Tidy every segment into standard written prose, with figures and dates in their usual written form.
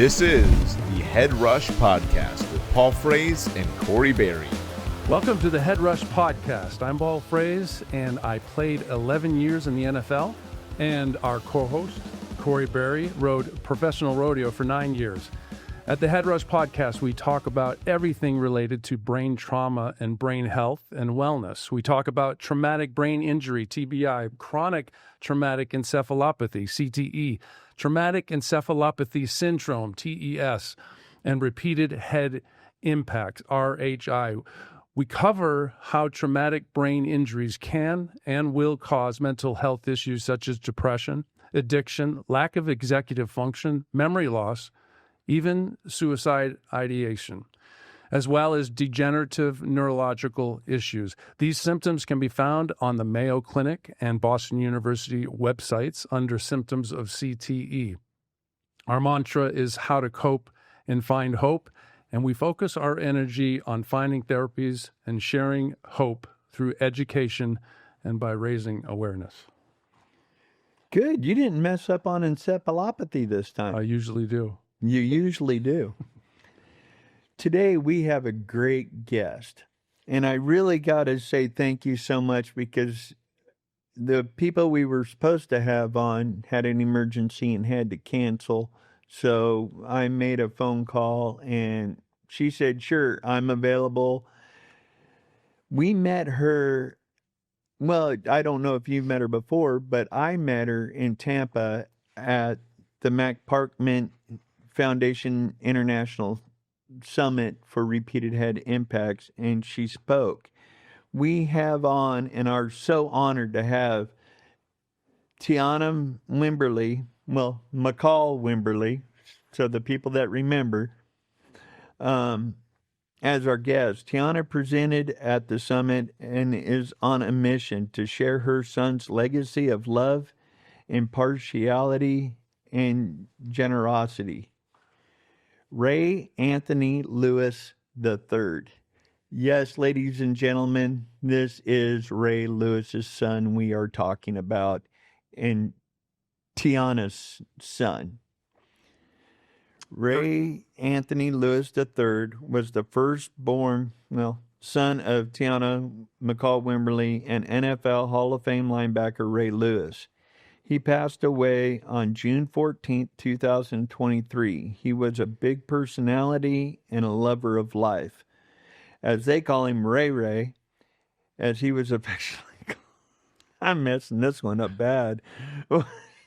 This is the HeadRush Podcast with Paul Fraze and Corey Berry. Welcome to the HeadRush Podcast. I'm Paul Fraze, and I played 11 years in the NFL, and our co-host, Corey Berry, rode professional rodeo for 9 years. At the HeadRush Podcast, we talk about everything related to brain trauma and brain health and wellness. We talk about traumatic brain injury, TBI, chronic traumatic encephalopathy, CTE, traumatic encephalopathy syndrome, TES, and repeated head impact, RHI. We cover how traumatic brain injuries can and will cause mental health issues such as depression, addiction, lack of executive function, memory loss, even suicide ideation, as well as degenerative neurological issues. These symptoms can be found on the Mayo Clinic and Boston University websites under symptoms of CTE. Our mantra is how to cope and find hope, and we focus our energy on finding therapies and sharing hope through education and by raising awareness. Good. You didn't mess up on encephalopathy this time. I usually do. You usually do. Today we have a great guest, and I really got to say thank you so much because the people we were supposed to have on had an emergency and had to cancel. So I made a phone call and she said, sure, I'm available. We met her. Well, I don't know if you've met her before, but I met her in Tampa at the Mac Parkman Foundation International Summit for Repeated Head Impacts, and she spoke. We have on and are so honored to have Tatyana McCall Wimberley, so the people that remember, as our guest. Tatyana presented at the summit and is on a mission to share her son's legacy of love, impartiality, and generosity. Ray Anthony Lewis III. Yes, ladies and gentlemen, this is Ray Lewis's son we are talking about, and Tatyana's son. Ray Anthony Lewis III was the firstborn, son of Tatyana McCall Wimberley and NFL Hall of Fame linebacker Ray Lewis. He passed away on June 14, 2023. He was a big personality and a lover of life. As they call him, Ray Ray, as he was affectionately called. I'm messing this one up bad.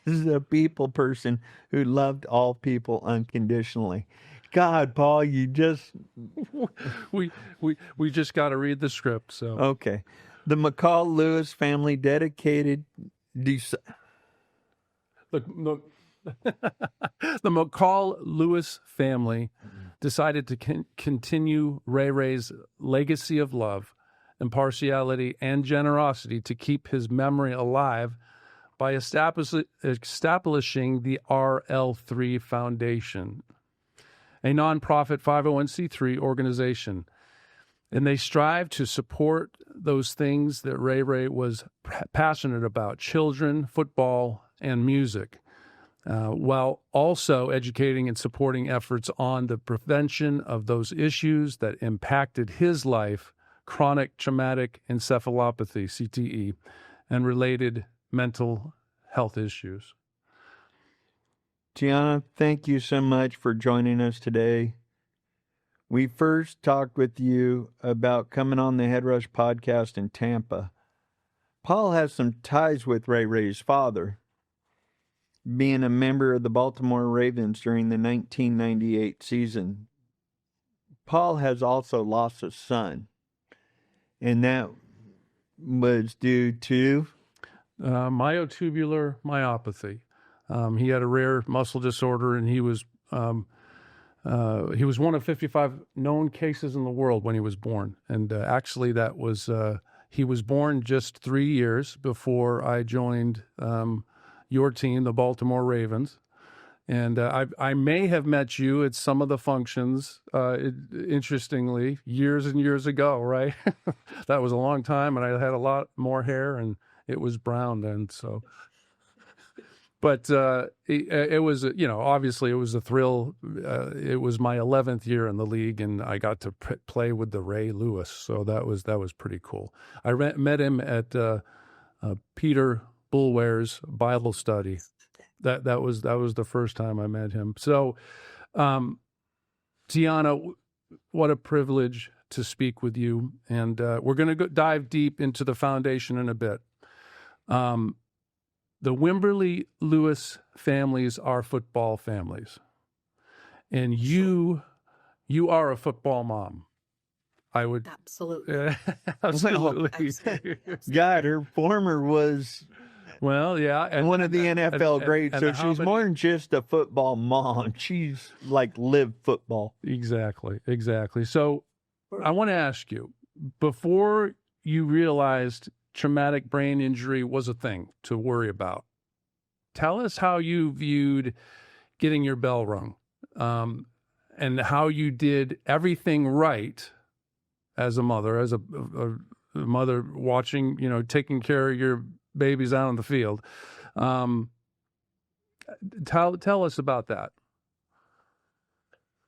He's a people person who loved all people unconditionally. God, Paul, you just... we just got to read the script, so... Okay. The McCall Lewis family dedicated... The McCall Lewis family decided to continue Ray Ray's legacy of love, impartiality, and generosity to keep his memory alive by establishing the RL3 Foundation, a nonprofit 501c3 organization. And they strive to support those things that Ray Ray was passionate about: children, football, and music, while also educating and supporting efforts on the prevention of those issues that impacted his life: chronic traumatic encephalopathy, CTE, and related mental health issues. Tatyana, thank you so much for joining us today. We first talked with you about coming on the HeadRush Podcast in Tampa. Paul has some ties with Ray Ray's father, being a member of the Baltimore Ravens during the 1998 season. Paul has also lost a son, and that was due to myotubular myopathy. He had a rare muscle disorder, and he was one of 55 known cases in the world when he was born. And actually, that was he was born just 3 years before I joined your team, the Baltimore Ravens. And I may have met you at some of the functions, interestingly, years and years ago, right? That was a long time, and I had a lot more hair, and it was brown then. So But it was, obviously it was a thrill. It was my 11th year in the league, and I got to play with the Ray Lewis. So that was pretty cool. I met him at Peter Bulware's Bible study. That was the first time I met him. So, Tatyana, what a privilege to speak with you. And we're going to dive deep into the foundation in a bit. The Wimberley Lewis families are football families. And you are a football mom. I would Absolutely. Absolutely. God, her former was Well, yeah. And one of the NFL greats. So she's more than just a football mom. She's like lived football. Exactly. So I want to ask you, before you realized traumatic brain injury was a thing to worry about, tell us how you viewed getting your bell rung, and how you did everything right as a mother, as a mother watching, taking care of your babies out on the field. Tell us about that.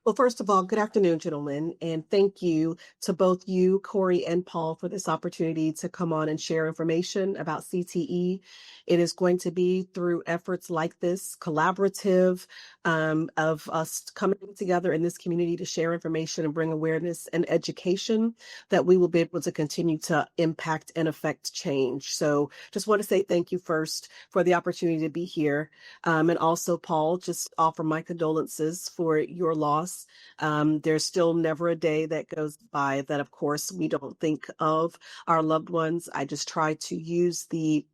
Well, first of all, good afternoon, gentlemen, and thank you to both you, Corey, and Paul for this opportunity to come on and share information about CTE. It is going to be through efforts like this, collaborative, of us coming together in this community to share information and bring awareness and education, that we will be able to continue to impact and affect change. So just want to say thank you first for the opportunity to be here. And also, Paul, just offer my condolences for your loss. There's still never a day that goes by that, of course, we don't think of our loved ones. I just try to use the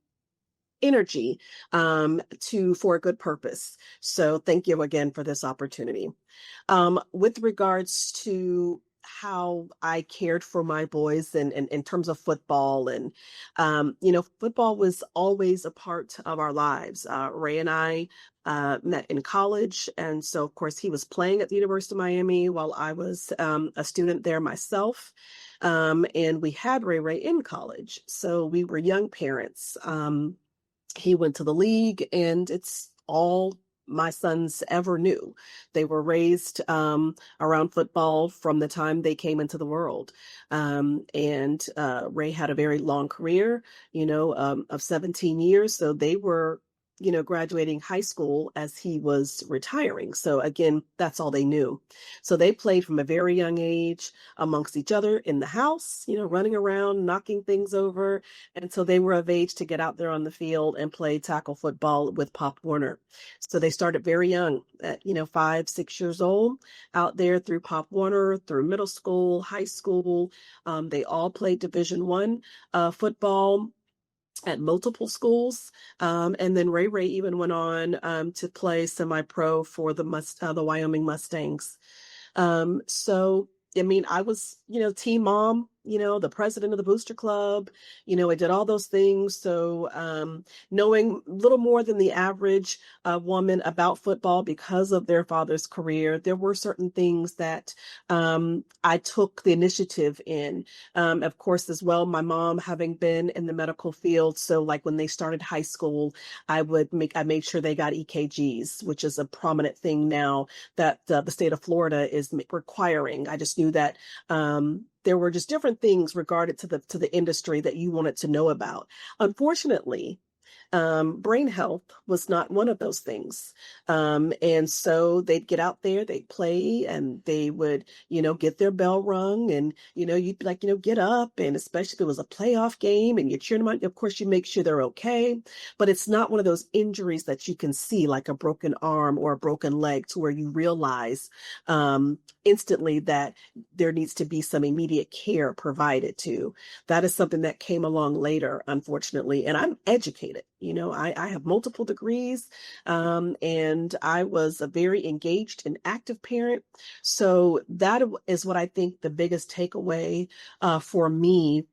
energy for a good purpose. So thank you again for this opportunity. With regards to how I cared for my boys and in terms of football, and football was always a part of our lives. Ray and I met in college, and so of course he was playing at the University of Miami while I was a student there myself. And we had Ray in college, so we were young parents. He went to the league, and it's all my sons ever knew. They were raised around football from the time they came into the world. And Ray had a very long career, of 17 years. So they were, graduating high school as he was retiring. So again, that's all they knew. So they played from a very young age amongst each other in the house, running around, knocking things over. And so they were of age to get out there on the field and play tackle football with Pop Warner. So they started very young at, 5, 6 years old, out there through Pop Warner, through middle school, high school. They all played Division I football at multiple schools. And then Ray even went on to play semi-pro for the Wyoming Mustangs. So, I was, team mom, the president of the booster club, I did all those things. So knowing a little more than the average woman about football because of their father's career, there were certain things that I took the initiative in. Of course, as well, my mom having been in the medical field. So like when they started high school, I made sure they got EKGs, which is a prominent thing now that the state of Florida is requiring. I just knew that there were just different things regarded to the industry that you wanted to know about. Unfortunately, brain health was not one of those things. And so they'd get out there, they'd play, and they would, get their bell rung, and, you'd be like, get up. And especially if it was a playoff game and you're cheering them on, of course, you make sure they're okay. But it's not one of those injuries that you can see, like a broken arm or a broken leg, to where you realize instantly that there needs to be some immediate care provided to. That is something that came along later, unfortunately. And I'm educated. I have multiple degrees, and I was a very engaged and active parent. So that is what I think the biggest takeaway for me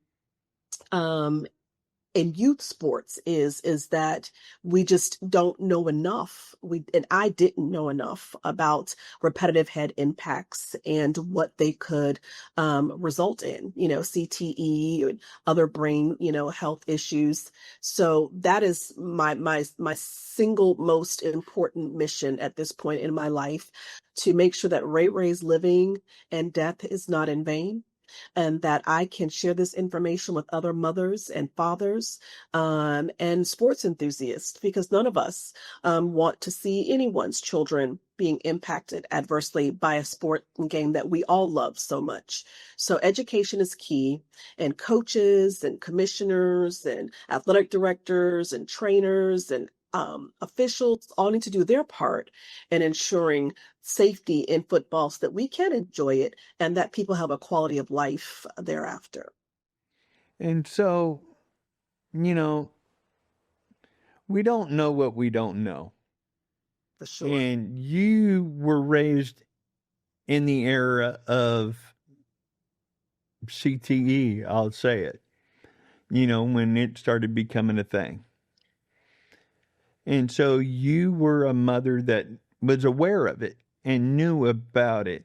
in youth sports is that we just don't know enough. And I didn't know enough about repetitive head impacts and what they could result in, CTE and other brain, health issues. So that is my single most important mission at this point in my life, to make sure that Ray's living and death is not in vain, and that I can share this information with other mothers and fathers and sports enthusiasts, because none of us want to see anyone's children being impacted adversely by a sport and game that we all love so much. So education is key, and coaches and commissioners and athletic directors and trainers and officials all need to do their part in ensuring safety in football so that we can enjoy it and that people have a quality of life thereafter. And so, we don't know what we don't know. For sure. And you were raised in the era of CTE, I'll say it, when it started becoming a thing. And so you were a mother that was aware of it and knew about it.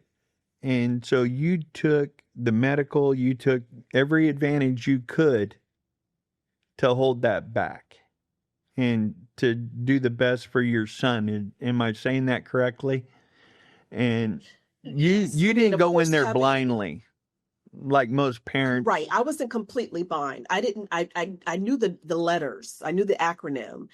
And so you took you took every advantage you could to hold that back and to do the best for your son. Am I saying that correctly? And you didn't go in there blindly like most parents. Right. I wasn't completely blind. I knew the letters. I knew the acronym.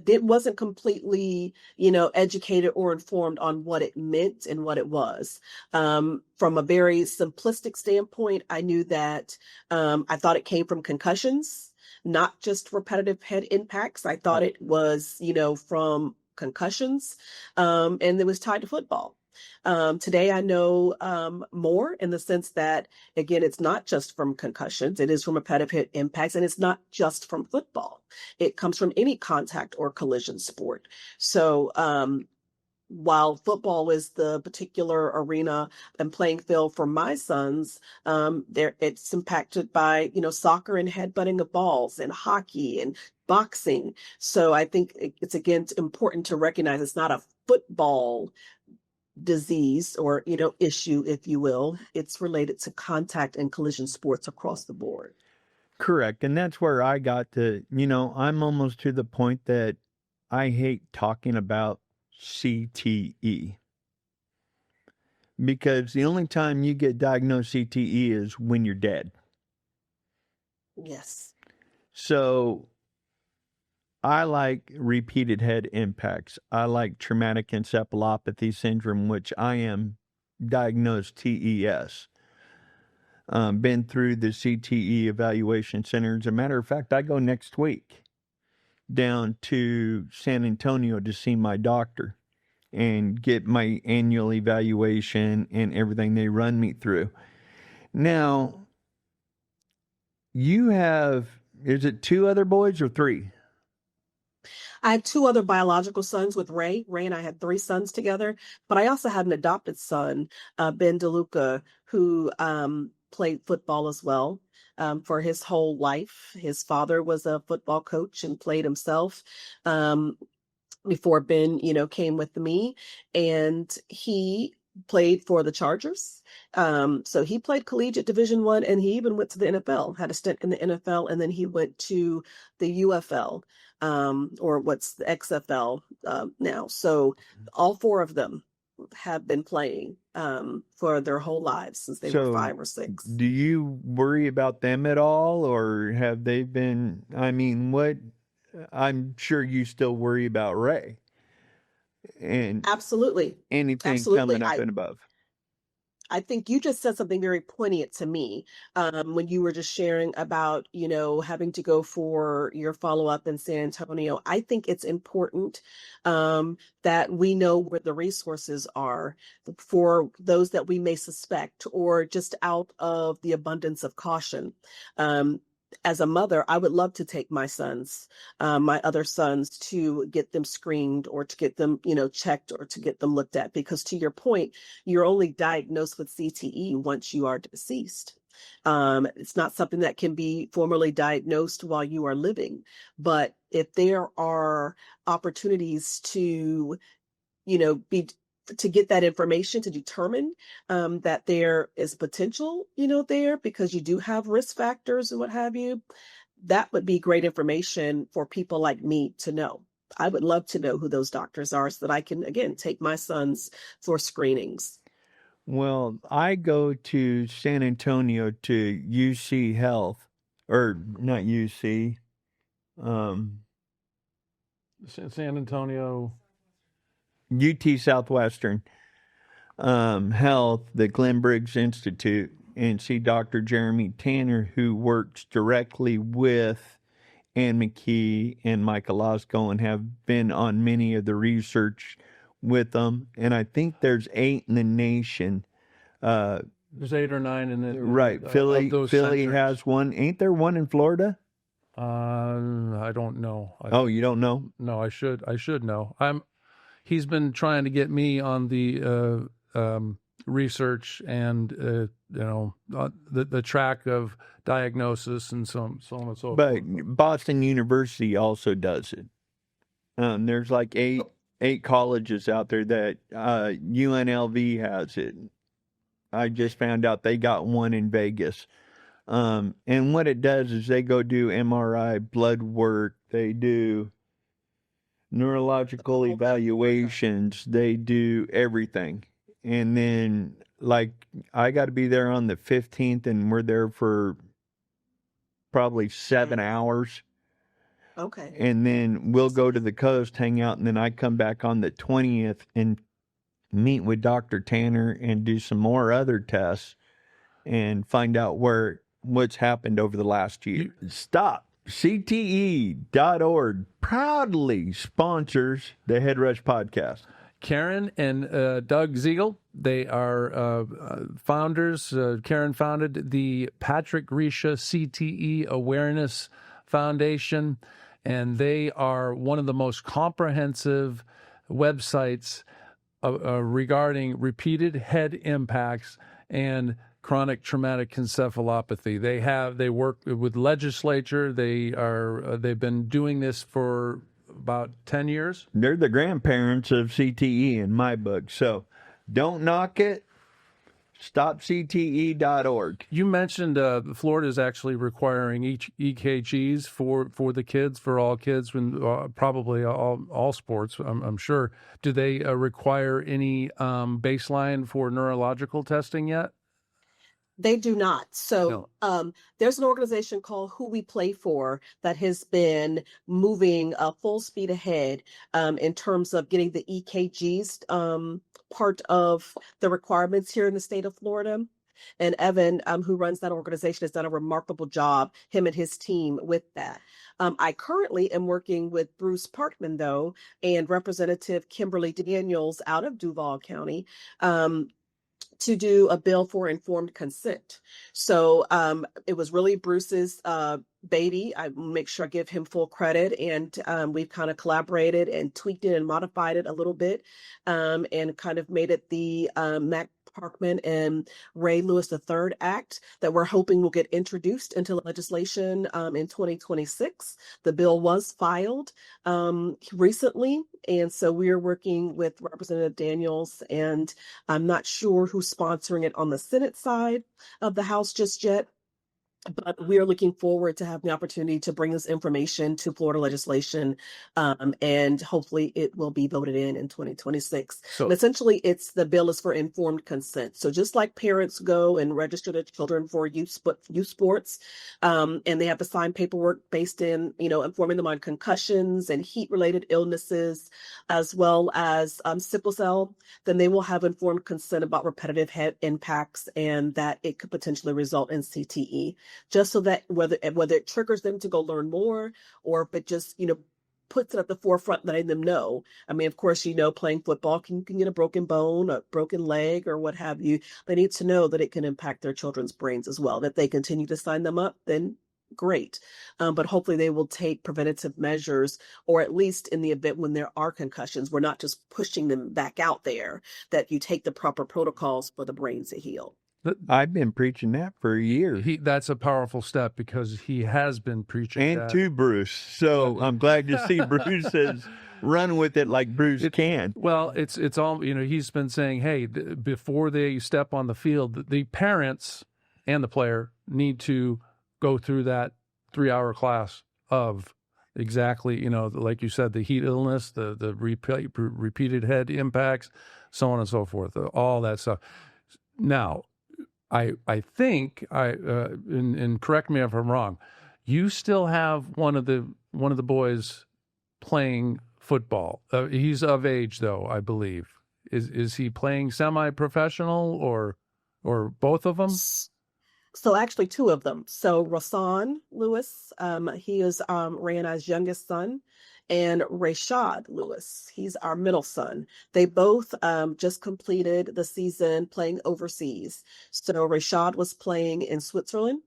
It wasn't completely, educated or informed on what it meant and what it was. From a very simplistic standpoint, I knew that I thought it came from concussions, not just repetitive head impacts. I thought it was, from concussions, and it was tied to football. Today, I know more in the sense that, again, it's not just from concussions. It is from repetitive hit impacts, and it's not just from football. It comes from any contact or collision sport. So while football is the particular arena and playing field for my sons, it's impacted by, soccer and headbutting of balls and hockey and boxing. So I think it's, again, important to recognize it's not a football disease or issue, if you will. It's related to contact and collision sports across the board. Correct. And that's where I got to, I'm almost to the point that I hate talking about CTE, because the only time you get diagnosed CTE is when you're dead. Yes. So I like repeated head impacts. I like traumatic encephalopathy syndrome, which I am diagnosed TES. Been through the CTE evaluation center. As a matter of fact, I go next week down to San Antonio to see my doctor and get my annual evaluation and everything they run me through. Now, you have, is it 2 other boys or 3? I have 2 other biological sons with Ray. Ray and I had 3 sons together, but I also had an adopted son, Ben DeLuca, who played football as well for his whole life. His father was a football coach and played himself before Ben, came with me, and he played for the Chargers. So he played collegiate Division I, and he even went to the NFL, had a stint in the NFL, and then he went to the UFL, or what's the XFL now. So all 4 of them have been playing for their whole lives since they were 5 or 6. Do you worry about them at all, or have they been, I'm sure you still worry about Ray and Absolutely. anything coming up and above. I think you just said something very poignant to me when you were just sharing about, having to go for your follow-up in San Antonio. I think it's important that we know where the resources are for those that we may suspect, or just out of the abundance of caution. As a mother, I would love to take my sons, my other sons, to get them screened or to get them, checked or to get them looked at. Because to your point, you're only diagnosed with CTE once you are deceased. It's not something that can be formally diagnosed while you are living. But if there are opportunities to, to get that information to determine that there is potential, there, because you do have risk factors and what have you, that would be great information for people like me to know. I would love to know who those doctors are so that I can, again, take my sons for screenings. Well, I go to San Antonio to UC Health, or not UC, San Antonio. UT Southwestern Health, the Glenn Briggs Institute, and see Dr. Jeremy Tanner, who works directly with Ann McKee and Michael Osco and have been on many of the research with them. And I think there's 8 in the nation. There's 8 or 9 in the right. Philly centers. has one. Ain't there one in Florida? I don't know. You don't know? No, I should know. He's been trying to get me on the research and the track of diagnosis and so on and so forth. But Boston University also does it. There's like eight colleges out there that UNLV has it. I just found out they got one in Vegas. And what it does is they go do MRI, blood work, they do neurological evaluations, they do everything. And then, like, I got to be there on the 15th, and we're there for probably 7 hours. Okay. And then we'll go to the coast, hang out, and then I come back on the 20th and meet with Dr. Tanner and do some more other tests and find out what's happened over the last year. Stop. CTE.org proudly sponsors the HeadRush Podcast. Karen and Doug Ziegel, they are founders. Karen founded the Patrick Grisha CTE Awareness Foundation, and they are one of the most comprehensive websites regarding repeated head impacts and chronic traumatic encephalopathy. They work with legislature. They've been doing this for about 10 years. They're the grandparents of CTE in my book. So don't knock it. StopCTE.org. You mentioned Florida is actually requiring each EKGs for the kids, for all kids, and probably all sports, I'm sure. Do they require any baseline for neurological testing yet? They do not. So there's an organization called Who We Play For that has been moving full speed ahead in terms of getting the EKGs part of the requirements here in the state of Florida. And Evan, who runs that organization, has done a remarkable job, him and his team, with that. I currently am working with Bruce Parkman, though, and Representative Kimberly Daniels out of Duval County, to do a bill for informed consent. So it was really Bruce's baby. I make sure I give him full credit, and we've kind of collaborated and tweaked it and modified it a little bit, and kind of made it the Mac Parkman and Ray Lewis III Act that we're hoping will get introduced into legislation in 2026. The bill was filed recently, and so we're working with Representative Daniels, and I'm not sure who's sponsoring it on the Senate side of the House just yet. But we are looking forward to having the opportunity to bring this information to Florida legislation, and hopefully it will be voted in 2026. And essentially, the bill is for informed consent. So just like parents go and register their children for youth sports, and they have to sign paperwork based in, informing them on concussions and heat-related illnesses, as well as sickle cell, then they will have informed consent about repetitive head impacts and that it could potentially result in CTE. Just so that whether it triggers them to go learn more, or if it just, puts it at the forefront, letting them know. I mean, of course, playing football can get a broken bone, a broken leg, or what have you. They need to know that it can impact their children's brains as well. If they continue to sign them up, then great. But hopefully they will take preventative measures, or at least in the event when there are concussions, we're not just pushing them back out there, that you take the proper protocols for the brains to heal. I've been preaching that for a year. That's a powerful step because he has been preaching And that. to Bruce. So I'm glad to see Bruce has run with it like Bruce can. Well, it's all, he's been saying, hey, before they step on the field, the parents and the player need to go through that 3-hour class of exactly, like you said, the heat illness, the repeated head impacts, so on and so forth, all that stuff. Now, I think and correct me if I'm wrong, you still have one of the boys playing football. He's of age though, I believe. Is he playing semi-professional or both of them? So actually two of them. So Rasan Lewis, he is Ray and I's youngest son, and Rashad Lewis, he's our middle son. They both just completed the season playing overseas. So Rashad was playing in Switzerland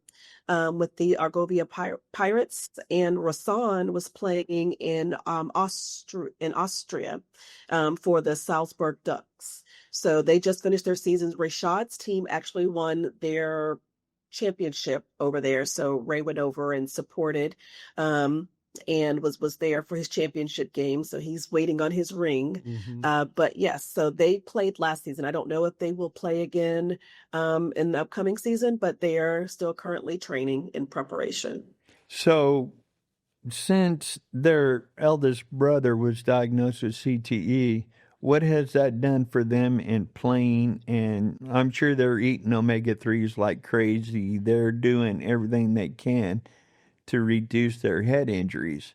with the Argovia Pirates, and Rasan was playing in Austria for the Salzburg Ducks. So they just finished their seasons. Rashad's team actually won their championship over there. So Ray went over and supported and was there for his championship game. So he's waiting on his ring. Mm-hmm. But yes, so they played last season. I don't know if they will play again in the upcoming season, but they are still currently training in preparation. So since their eldest brother was diagnosed with CTE, what has that done for them in playing? And I'm sure they're eating omega-3s like crazy. They're doing everything they can to reduce their head injuries.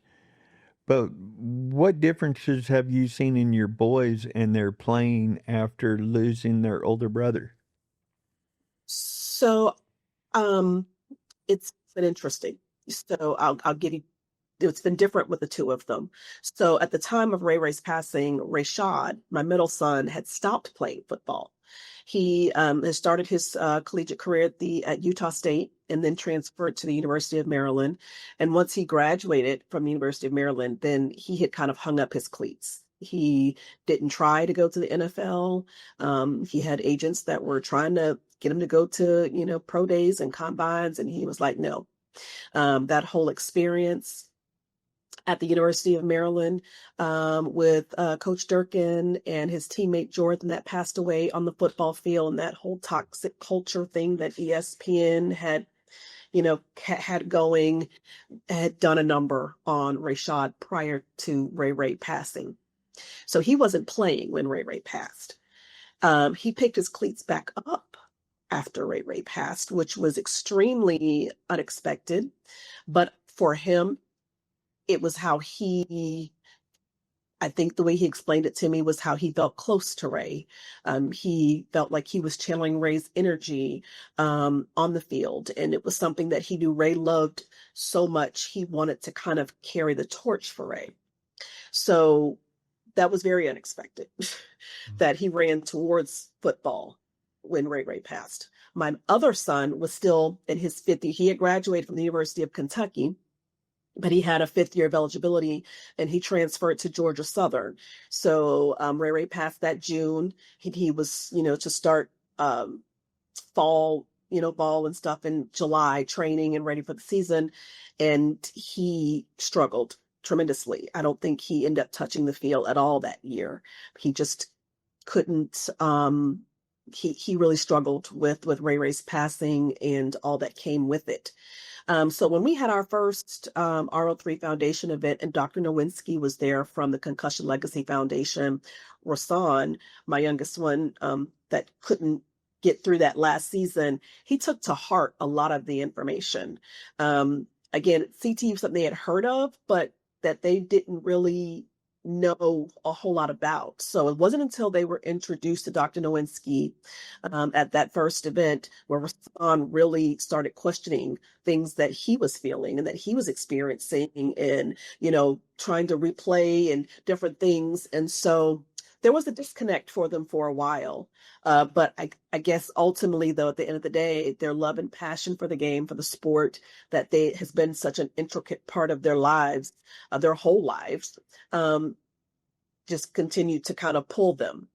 But what differences have you seen in your boys and their playing after losing their older brother? So it's been interesting. So I'll give you, it's been different with the two of them. So at the time of Ray's passing, Rashad, my middle son, had stopped playing football. He has started his collegiate career at Utah State and then transferred to the University of Maryland. And once he graduated from the University of Maryland, then he had kind of hung up his cleats. He didn't try to go to the NFL. He had agents that were trying to get him to go to, pro days and combines. And he was like, no. That whole experience at the University of Maryland with Coach Durkin and his teammate Jordan that passed away on the football field, and that whole toxic culture thing that ESPN had, had going, had done a number on Rashad prior to Ray passing. So he wasn't playing when Ray passed. He picked his cleats back up after Ray passed, which was extremely unexpected. But for him, it was how I think the way he explained it to me was how he felt close to Ray. He felt like he was channeling Ray's energy on the field. And it was something that he knew Ray loved so much. He wanted to kind of carry the torch for Ray. So that was very unexpected that he ran towards football when Ray passed. My other son was still in his 5th year. He had graduated from the University of Kentucky, but he had a 5th year of eligibility and he transferred to Georgia Southern. So Ray passed that June. He was, to start fall, ball and stuff in July, training and ready for the season. And he struggled tremendously. I don't think he ended up touching the field at all that year. He just couldn't, he really struggled with Ray's passing and all that came with it. So when we had our first RL3 Foundation event, and Dr. Nowinski was there from the Concussion Legacy Foundation, Rasan, my youngest one, that couldn't get through that last season, he took to heart a lot of the information. Again, CTE was something they had heard of, but that they didn't really know a whole lot about. So it wasn't until they were introduced to Dr. Nowinski at that first event where Rasan really started questioning things that he was feeling and that he was experiencing and, trying to replay and different things. And so there was a disconnect for them for a while. But I guess ultimately, though, at the end of the day, their love and passion for the game, for the sport, that has been such an intricate part of their lives, their whole lives, just continued to kind of pull them.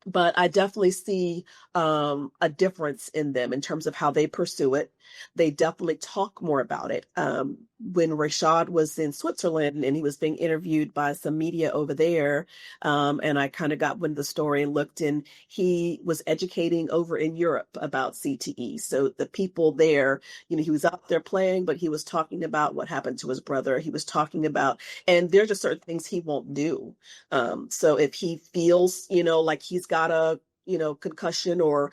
But I definitely see a difference in them in terms of how they pursue it. They definitely talk more about it. When Rashad was in Switzerland and he was being interviewed by some media over there, and I kind of got wind of the story and looked, and he was educating over in Europe about CTE. So the people there, he was out there playing, but he was talking about what happened to his brother. He was talking about, and there's just certain things he won't do. So if he feels, like he's got a, concussion or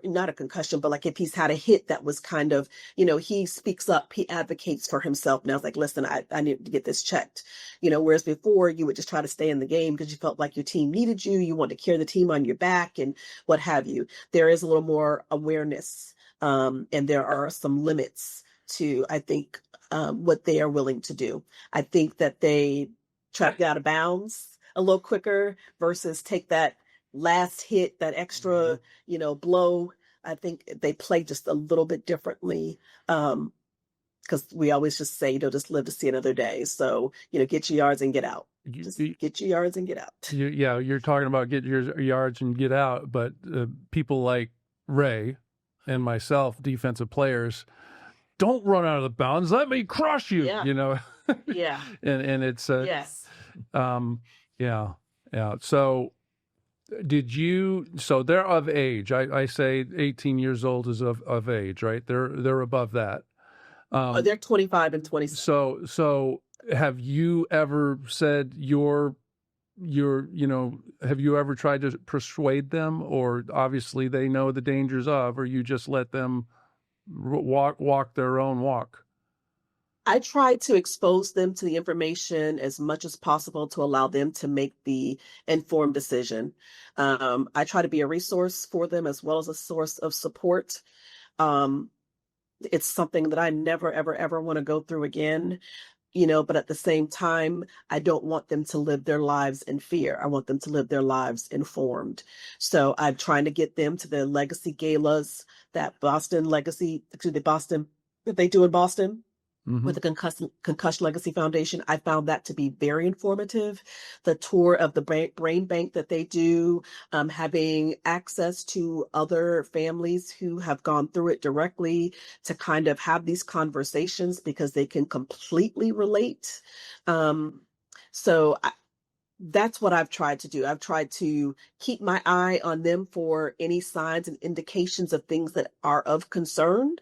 not a concussion, but like if he's had a hit that was kind of, he speaks up, he advocates for himself. Now it's like, listen, I need to get this checked, whereas before you would just try to stay in the game because you felt like your team needed you. You wanted to carry the team on your back and what have you. There is a little more awareness, and there are some limits to, I think, what they are willing to do. I think that they try to get out of bounds a little quicker versus take that last hit, that extra, blow. I think they play just a little bit differently. Because we always just say, just live to see another day. So, get your yards and get out. Just get your yards and get out. You're talking about get your yards and get out, but people like Ray and myself, defensive players, don't run out of the bounds. Let me crush you, Yeah. and it's yes. Yeah. So so they're of age. I say 18 years old is of age, right? They're above that. They're 25 and 26. So have you ever said have you ever tried to persuade them, or obviously they know the dangers of, or you just let them walk their own walk? I try to expose them to the information as much as possible to allow them to make the informed decision. I try to be a resource for them as well as a source of support. It's something that I never, ever, ever want to go through again, but at the same time, I don't want them to live their lives in fear. I want them to live their lives informed. So I'm trying to get them to the legacy galas, that Boston that they do in Boston. Mm-hmm. With the Concussion Legacy Foundation. I found that to be very informative. The tour of the brain bank that they do, having access to other families who have gone through it directly to kind of have these conversations because they can completely relate. That's what I've tried to do. I've tried to keep my eye on them for any signs and indications of things that are of concern,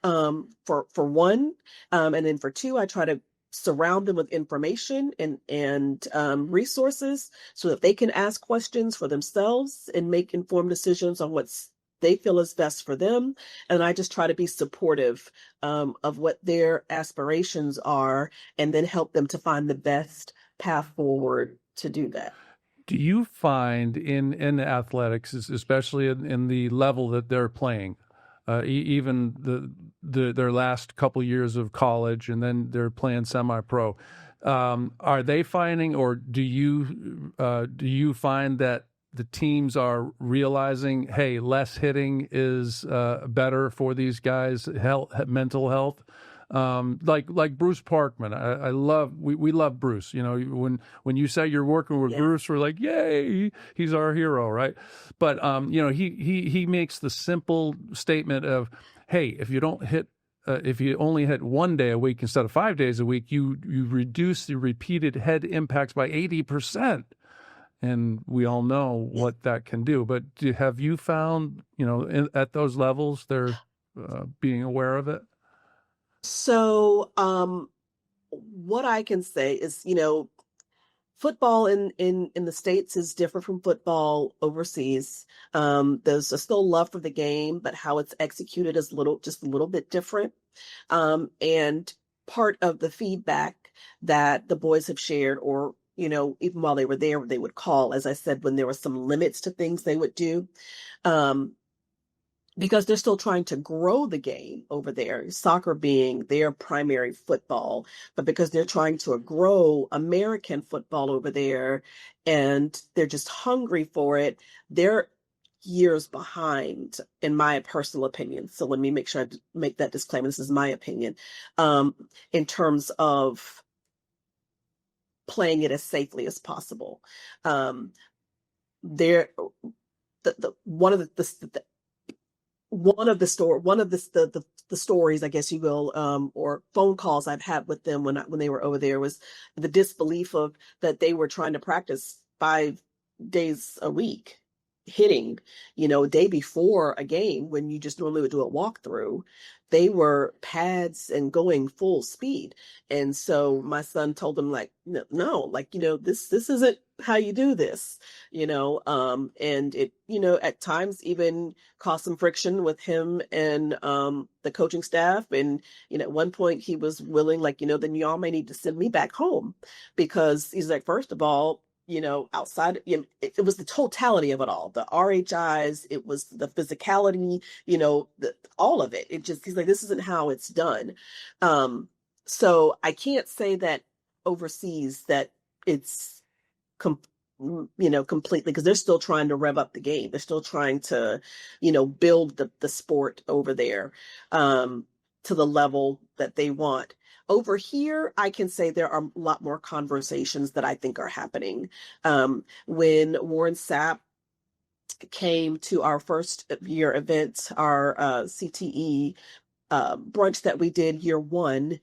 for one. And then for two, I try to surround them with information and resources so that they can ask questions for themselves and make informed decisions on what they feel is best for them. And I just try to be supportive of what their aspirations are and then help them to find the best path forward to do that. Do you find in athletics, especially in the level that they're playing, even their last couple years of college, and then they're playing semi-pro, are they finding, or do you find that the teams are realizing, hey, less hitting is better for these guys' mental health? Like Bruce Parkman, we love Bruce. When you say you're working with Bruce, we're like, yay, he's our hero, right? But he makes the simple statement of, hey, if you don't hit, if you only hit 1 day a week instead of 5 days a week, you reduce the repeated head impacts by 80%. And we all know what that can do. But have you found, at those levels, they're being aware of it? So, what I can say is, football in the States is different from football overseas. There's still love for the game, but how it's executed is just a little bit different. And part of the feedback that the boys have shared, or, even while they were there, they would call, as I said, when there were some limits to things they would do. Because they're still trying to grow the game over there, soccer being their primary football, but because they're trying to grow American football over there and they're just hungry for it, they're years behind, in my personal opinion. So let me make sure I make that disclaimer. This is my opinion, in terms of playing it as safely as possible. the one of the stories, I guess you will, or phone calls I've had with them when they were over there, was the disbelief of that they were trying to practice 5 days a week hitting, day before a game when you just normally would do a walkthrough. They were pads and going full speed. And so my son told them, like, no, like, this isn't how you do this, and it, at times even caused some friction with him and the coaching staff. And, at one point he was willing, like, then y'all may need to send me back home, because he's like, first of all, outside, it was the totality of it all, the RHIs, it was the physicality, all of it. He's like, this isn't how it's done. So I can't say that overseas that it's completely, because they're still trying to rev up the game. They're still trying to, build the sport over there to the level that they want. Over here, I can say there are a lot more conversations that I think are happening. When Warren Sapp came to our first year event, our CTE brunch that we did year one,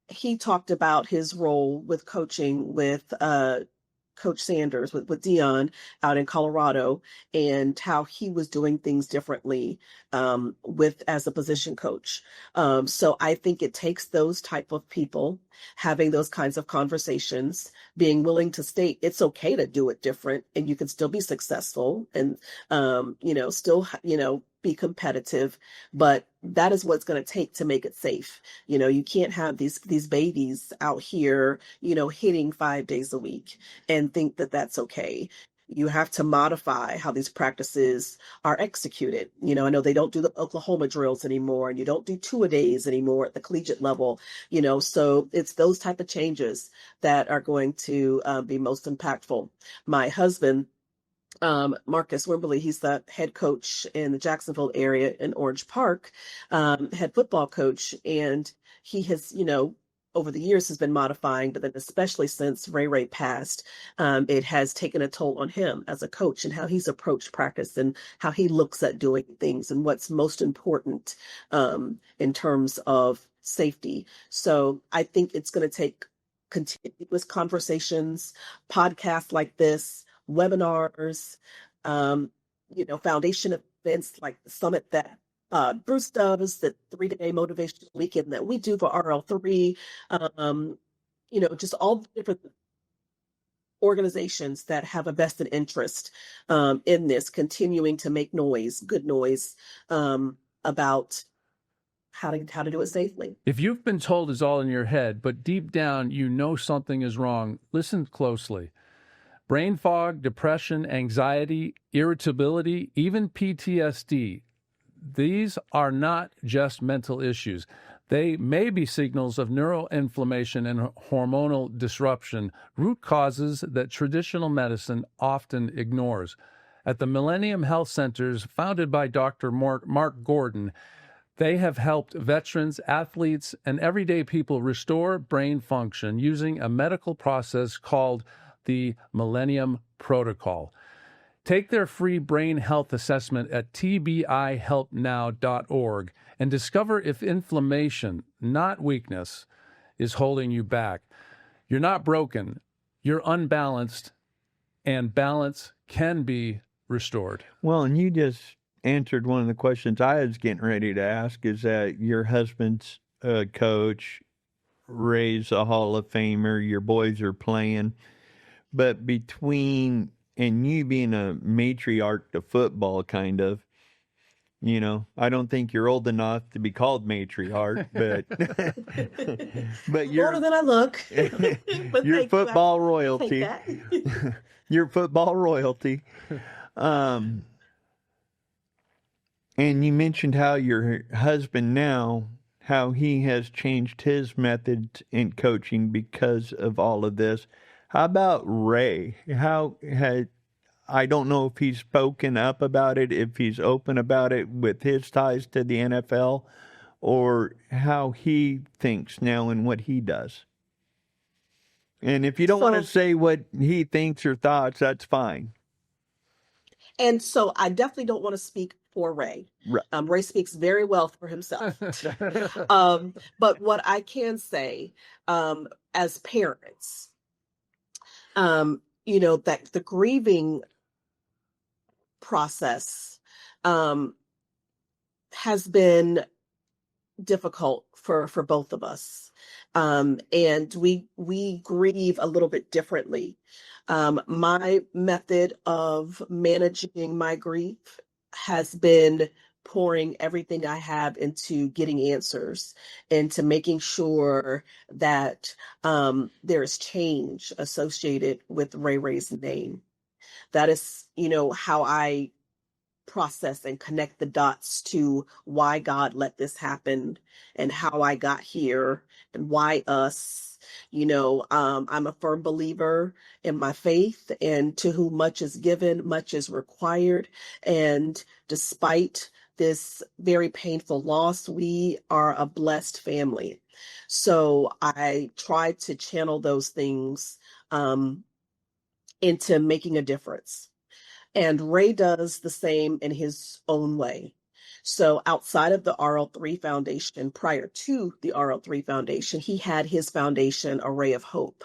he talked about his role with coaching with Coach Sanders, with Dion out in Colorado, and how he was doing things differently as a position coach. So I think it takes those type of people having those kinds of conversations, being willing to state it's okay to do it different, and you can still be successful and still be competitive, but that is what's going to take to make it safe. You can't have these babies out here, hitting 5 days a week and think that that's okay. You have to modify how these practices are executed. I know they don't do the Oklahoma drills anymore, and you don't do 2-a-days anymore at the collegiate level, so it's those type of changes that are going to be most impactful. My husband, Marcus Wimberley, he's the head coach in the Jacksonville area in Orange Park, head football coach. And he has, over the years has been modifying, but then especially since Ray passed, it has taken a toll on him as a coach and how he's approached practice and how he looks at doing things and what's most important in terms of safety. So I think it's going to take continuous conversations, podcasts like this, webinars, foundation events like the summit that Bruce does, the 3-day motivational weekend that we do for RL3, just all the different organizations that have a vested interest in this, continuing to make good noise about how to do it safely. If you've been told it's all in your head, but deep down you know something is wrong, listen closely. Brain fog, depression, anxiety, irritability, even PTSD. These are not just mental issues. They may be signals of neuroinflammation and hormonal disruption, root causes that traditional medicine often ignores. At the Millennium Health Centers, founded by Dr. Mark Gordon, they have helped veterans, athletes, and everyday people restore brain function using a medical process called the Millennium Protocol. Take their free brain health assessment at tbihelpnow.org and discover if inflammation, not weakness, is holding you back. You're not broken, you're unbalanced, and balance can be restored. Well, and you just answered one of the questions I was getting ready to ask, is that your husband's coach, Ray's a Hall of Famer, your boys are playing. But between, and you being a matriarch to football, kind of, I don't think you're old enough to be called matriarch, but you're older than I look. You're football royalty. You're football royalty. And you mentioned how your husband now, how he has changed his methods in coaching because of all of this. How about Ray? I don't know if he's spoken up about it, if he's open about it with his ties to the NFL, or how he thinks now and what he does. And if you don't want to say what he thinks or thoughts, that's fine. And so I definitely don't want to speak for Ray. Right. Ray speaks very well for himself. But what I can say, as parents, that the grieving process has been difficult for both of us. And we grieve a little bit differently. My method of managing my grief has been pouring everything I have into getting answers, into making sure that there is change associated with Ray Ray's name. That is, how I process and connect the dots to why God let this happen and how I got here and why us. I'm a firm believer in my faith, and to whom much is given, much is required. And despite this very painful loss, we are a blessed family. So I try to channel those things into making a difference. And Ray does the same in his own way. So outside of the RL3 Foundation, prior to the RL3 Foundation, he had his foundation, A Ray of Hope.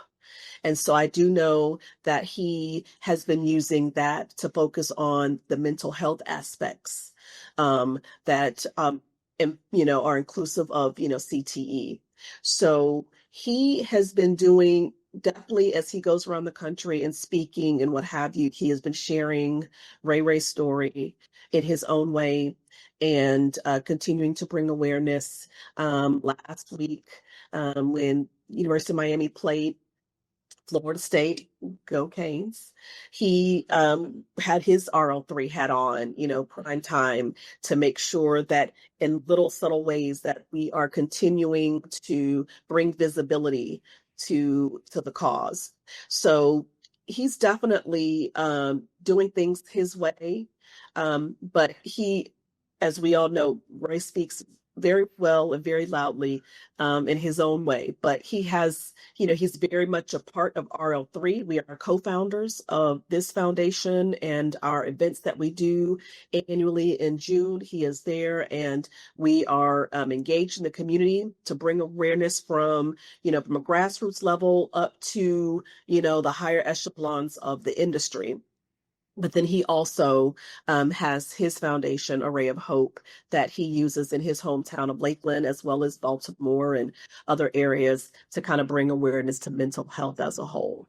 And so I do know that he has been using that to focus on the mental health aspects that are inclusive of CTE. So he has been doing, definitely, as he goes around the country and speaking and what have you, he has been sharing Ray Ray's story in his own way and continuing to bring awareness. Last week, when University of Miami played Florida State, go Canes, he had his RL3 hat on, prime time, to make sure that in little subtle ways that we are continuing to bring visibility to the cause. So he's definitely doing things his way. But he, as we all know, Ray speaks very well and very loudly in his own way. But he has, he's very much a part of RL3. We are co-founders of this foundation and our events that we do annually in June. He is there, and we are engaged in the community to bring awareness from a grassroots level up to, the higher echelons of the industry. But then he also has his foundation, A Ray of Hope, that he uses in his hometown of Lakeland, as well as Baltimore and other areas, to kind of bring awareness to mental health as a whole.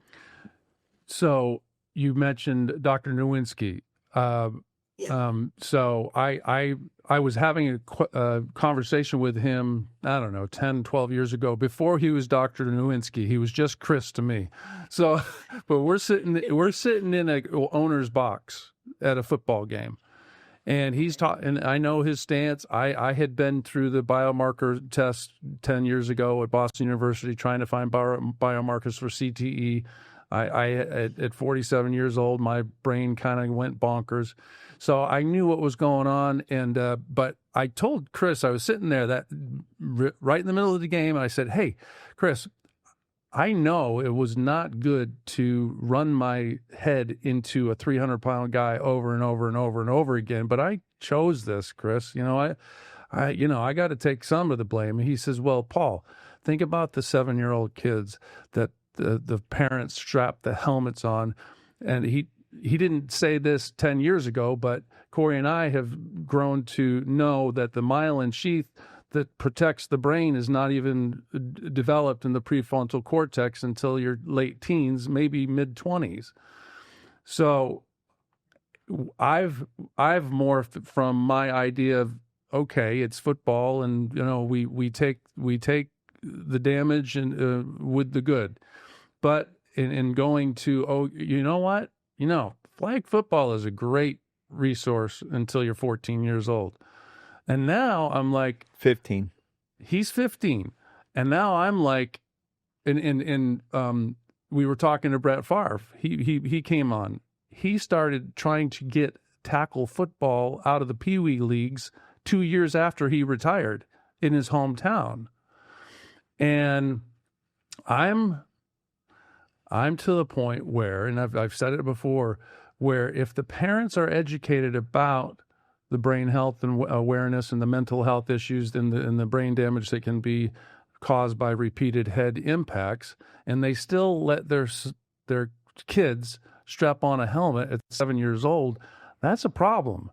So you mentioned Dr. Nowinski. So I was having a conversation with him, I don't know, 10, 12 years ago. Before he was Dr. Nowinski, he was just Chris to me. So, but we're sitting in a owner's box at a football game, and he's taught, and I know his stance. I had been through the biomarker test 10 years ago at Boston University trying to find biomarkers for CTE. At 47 years old, my brain kind of went bonkers. So I knew what was going on, but I told Chris, I was sitting there right in the middle of the game, and I said, "Hey, Chris, I know it was not good to run my head into a 300-pound guy over and over and over and over again, but I chose this, Chris. I got to take some of the blame." And he says, "Well, Paul, think about the 7-year-old kids that the parents strapped the helmets on," and he didn't say this 10 years ago, but Corey and I have grown to know that the myelin sheath that protects the brain is not even developed in the prefrontal cortex until your late teens, maybe mid-20s. So I've morphed from my idea of, okay, it's football, and we take the damage and with the good, but in going to, you know what? Flag football is a great resource until you're 14 years old. And now I'm like 15. He's 15. And now I'm like, and we were talking to Brett Favre. He came on. He started trying to get tackle football out of the Pee Wee leagues 2 years after he retired in his hometown. And I'm to the point where, and I've said it before, where if the parents are educated about the brain health and awareness and the mental health issues and the brain damage that can be caused by repeated head impacts, and they still let their kids strap on a helmet at 7 years old, that's a problem.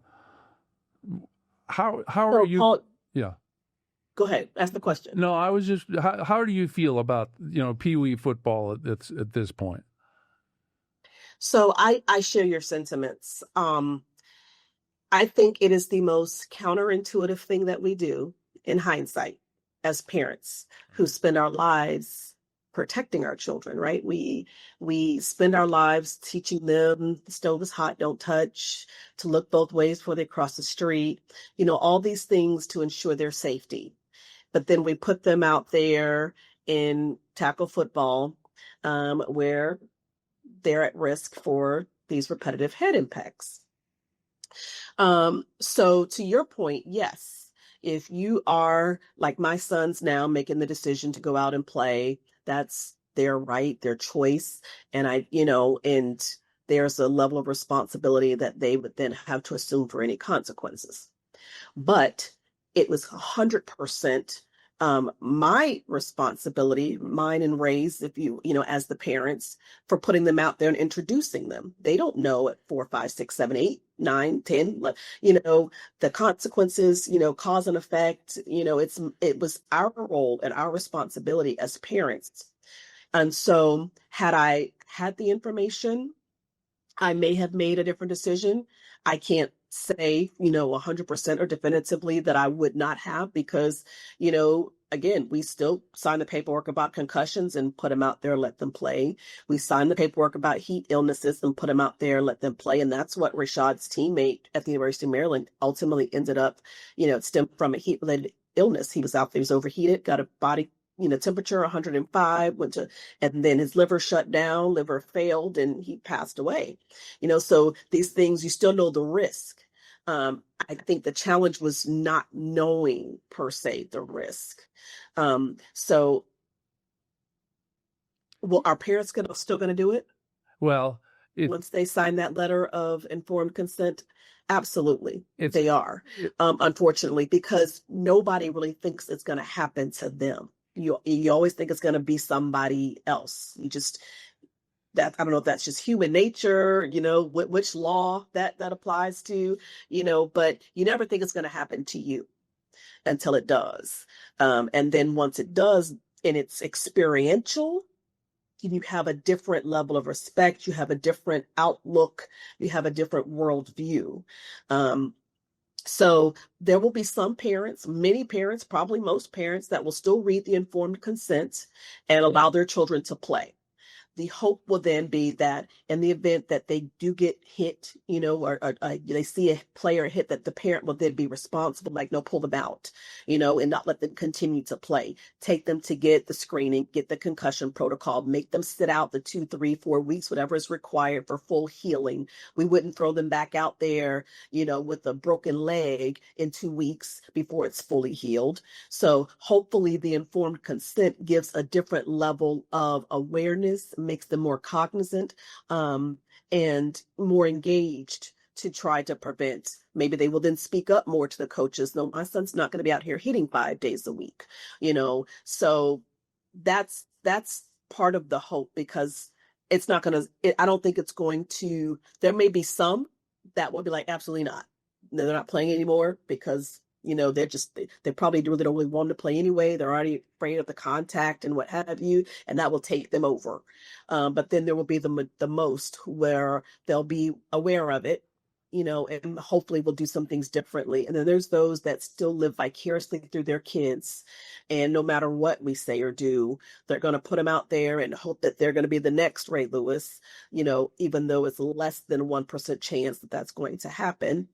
How are you? Paul, yeah. go ahead. Ask the question. No, I was just. How do you feel about Pee Wee football at this point? So I share your sentiments. I think it is the most counterintuitive thing that we do in hindsight as parents who spend our lives protecting our children, right? We spend our lives teaching them the stove is hot, don't touch, to look both ways before they cross the street, all these things to ensure their safety. But then we put them out there in tackle football, where they're at risk for these repetitive head impacts. So to your point, yes, if you are like my sons now making the decision to go out and play, that's their right, their choice. And and there's a level of responsibility that they would then have to assume for any consequences. But it was 100% my responsibility, mine and Ray's, if as the parents, for putting them out there and introducing them. They don't know at 4, 5, 6, 7, 8, 9, 10, the consequences, cause and effect. It was our role and our responsibility as parents. And so had I had the information, I may have made a different decision. I can't say, 100% or definitively that I would not have, because, again, we still sign the paperwork about concussions and put them out there, let them play. We signed the paperwork about heat illnesses and put them out there, let them play. And that's what Rashad's teammate at the University of Maryland ultimately ended up, it stemmed from a heat-related illness. He was out there, he was overheated, got a body temperature 105, and then his liver shut down, liver failed, and he passed away. So these things, you still know the risk. I think the challenge was not knowing per se the risk. So, well, are parents still going to do it? Well, once they sign that letter of informed consent, absolutely, they are. Unfortunately, because nobody really thinks it's going to happen to them. You always think it's going to be somebody else. I don't know if that's just human nature, which law that applies to, but you never think it's going to happen to you until it does. And then once it does, and it's experiential, you have a different level of respect, you have a different outlook, you have a different worldview. So there will be some parents, many parents, probably most parents, that will still read the informed consent and allow their children to play. The hope will then be that in the event that they do get hit, or they see a player hit, that the parent will then be responsible, like, no, pull them out, and not let them continue to play. Take them to get the screening, get the concussion protocol, make them sit out the 2, 3, 4 weeks, whatever is required for full healing. We wouldn't throw them back out there, with a broken leg in 2 weeks before it's fully healed. So hopefully the informed consent gives a different level of awareness, makes them more cognizant, and more engaged to try to prevent. Maybe they will then speak up more to the coaches. No, my son's not going to be out here hitting 5 days a week, so that's part of the hope, because it's not going to, I don't think it's going to, there may be some that will be like, absolutely not. They're not playing anymore because they probably really don't want to play anyway. They're already afraid of the contact and what have you, and that will take them over. But then there will be the most where they'll be aware of it, and hopefully will do some things differently. And then there's those that still live vicariously through their kids. And no matter what we say or do, they're going to put them out there and hope that they're going to be the next Ray Lewis, even though it's less than 1% chance that that's going to happen,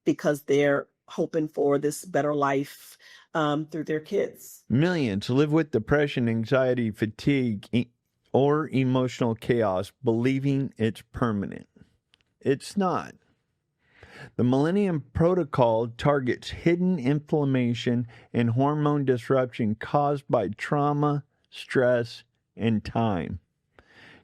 because they're hoping for this better life through their kids. Millions live with depression, anxiety, fatigue, or emotional chaos, believing it's permanent. It's not. The Millennium Protocol targets hidden inflammation and hormone disruption caused by trauma, stress, and time.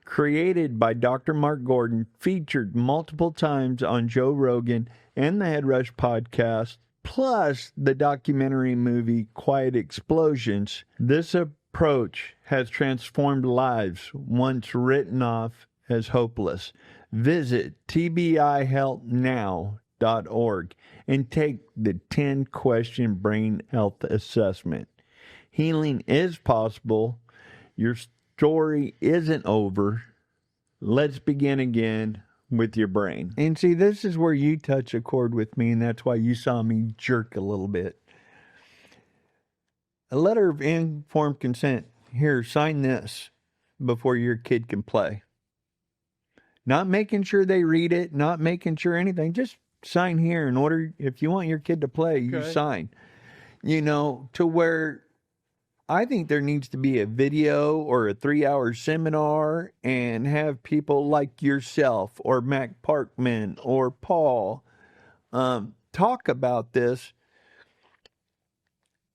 created by Dr. Mark Gordon, featured multiple times on Joe Rogan and the HeadRush podcast, plus the documentary movie Quiet Explosions. This approach has transformed lives once written off as hopeless. Visit tbihelpnow.org and take the 10-question brain health assessment. Healing is possible. Your story isn't over. Let's begin again with your brain. And see, this is where you touch a chord with me, and that's why you saw me jerk a little bit. A letter of informed consent. Here, sign this before your kid can play. Not making sure they read it, not making sure anything. Just sign here in order, if you want your kid to play, you sign. You know, to where I think there needs to be a video or a 3-hour seminar and have people like yourself or Mac Parkman or Paul talk about this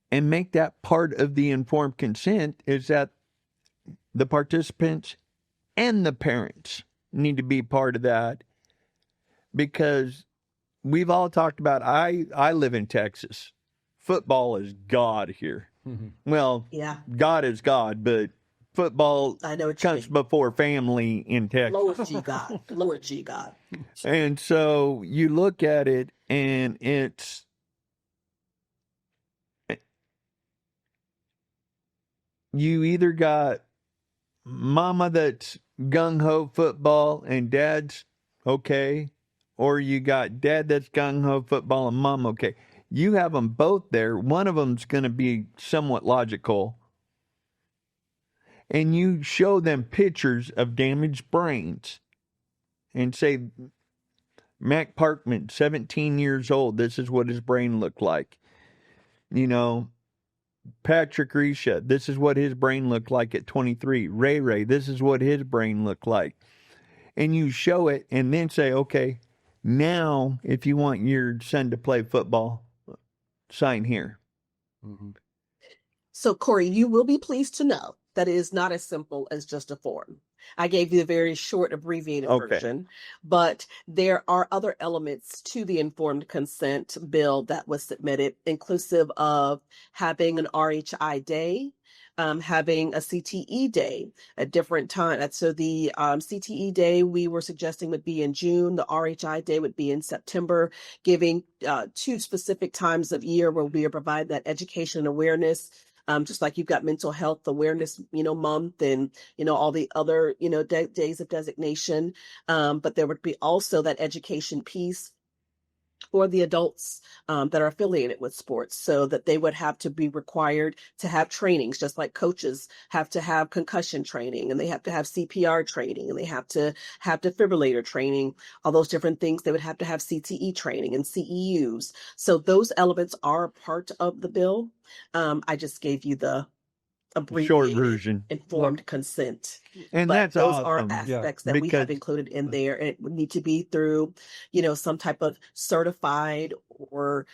and make that part of the informed consent, is that the participants and the parents need to be part of that, because we've all talked about, I live in Texas. Football is God here. Mm-hmm. Well, yeah, God is God, but football comes before family in Texas. Lower G God. And so you look at it, and it's you either got mama that's gung-ho football and dad's okay, or you got dad that's gung-ho football and mom okay. You have them both there. One of them's going to be somewhat logical. And you show them pictures of damaged brains and say, Mac Parkman, 17 years old, this is what his brain looked like. You know, Patrick Risha, this is what his brain looked like at 23. Ray, this is what his brain looked like. And you show it and then say, okay, now if you want your son to play football, sign here. Mm-hmm. So, Corey, you will be pleased to know that it is not as simple as just a form. I gave you a very short, abbreviated version, but there are other elements to the informed consent bill that was submitted, inclusive of having an RHI day, having a CTE day at different times. So the CTE day we were suggesting would be in June. The RHI day would be in September, giving 2 specific times of year where we provide that education and awareness. Just like you've got mental health awareness, month, and, all the other, days of designation. But there would be also that education piece for the adults that are affiliated with sports, so that they would have to be required to have trainings, just like coaches have to have concussion training, and they have to have CPR training, and they have to have defibrillator training, all those different things. They would have to have CTE training and CEUs. So those elements are part of the bill. I just gave you the short version, informed consent, and but that's those awesome. are aspects that we have included in there, and it would need to be through some type of certified or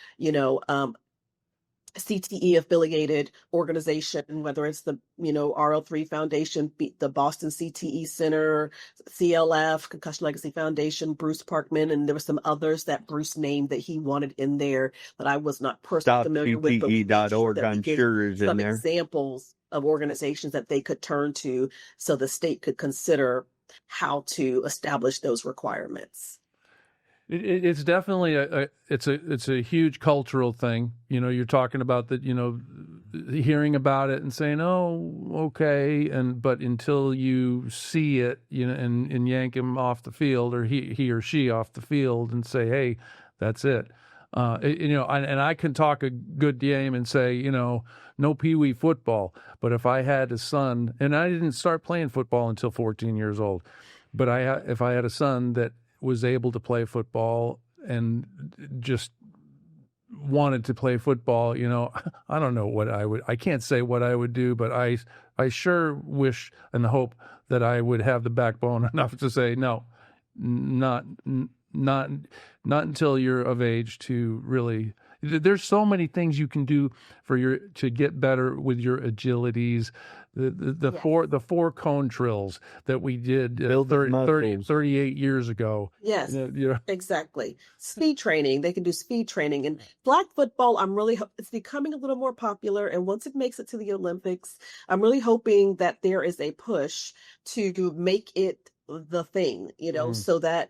CTE affiliated organization, whether it's the RL3 Foundation, the Boston CTE Center, CLF, Concussion Legacy Foundation, Bruce Parkman, and there were some others that Bruce named that he wanted in there that I was not personally familiar with. StopCTE.org, I'm sure, is in there. Examples of organizations that they could turn to, so the state could consider how to establish those requirements. It's definitely it's a huge cultural thing. You're talking about that, hearing about it and saying, oh, okay. But until you see it, and yank him off the field, or he or she off the field, and say, hey, that's it. And I can talk a good game and say, no peewee football. But if I had a son, and I didn't start playing football until 14 years old, but if I had a son that was able to play football and just wanted to play football, I don't know what I can't say what I would do, but I sure wish and hope that I would have the backbone enough to say, no, not until you're of age to really There's so many things you can do to get better with your agilities. The four cone drills that we did Build the muscles. 38 years ago. Yes, You know, exactly. Speed training. They can do speed training. And flag football, it's becoming a little more popular. And once it makes it to the Olympics, I'm really hoping that there is a push to make it the thing, so that,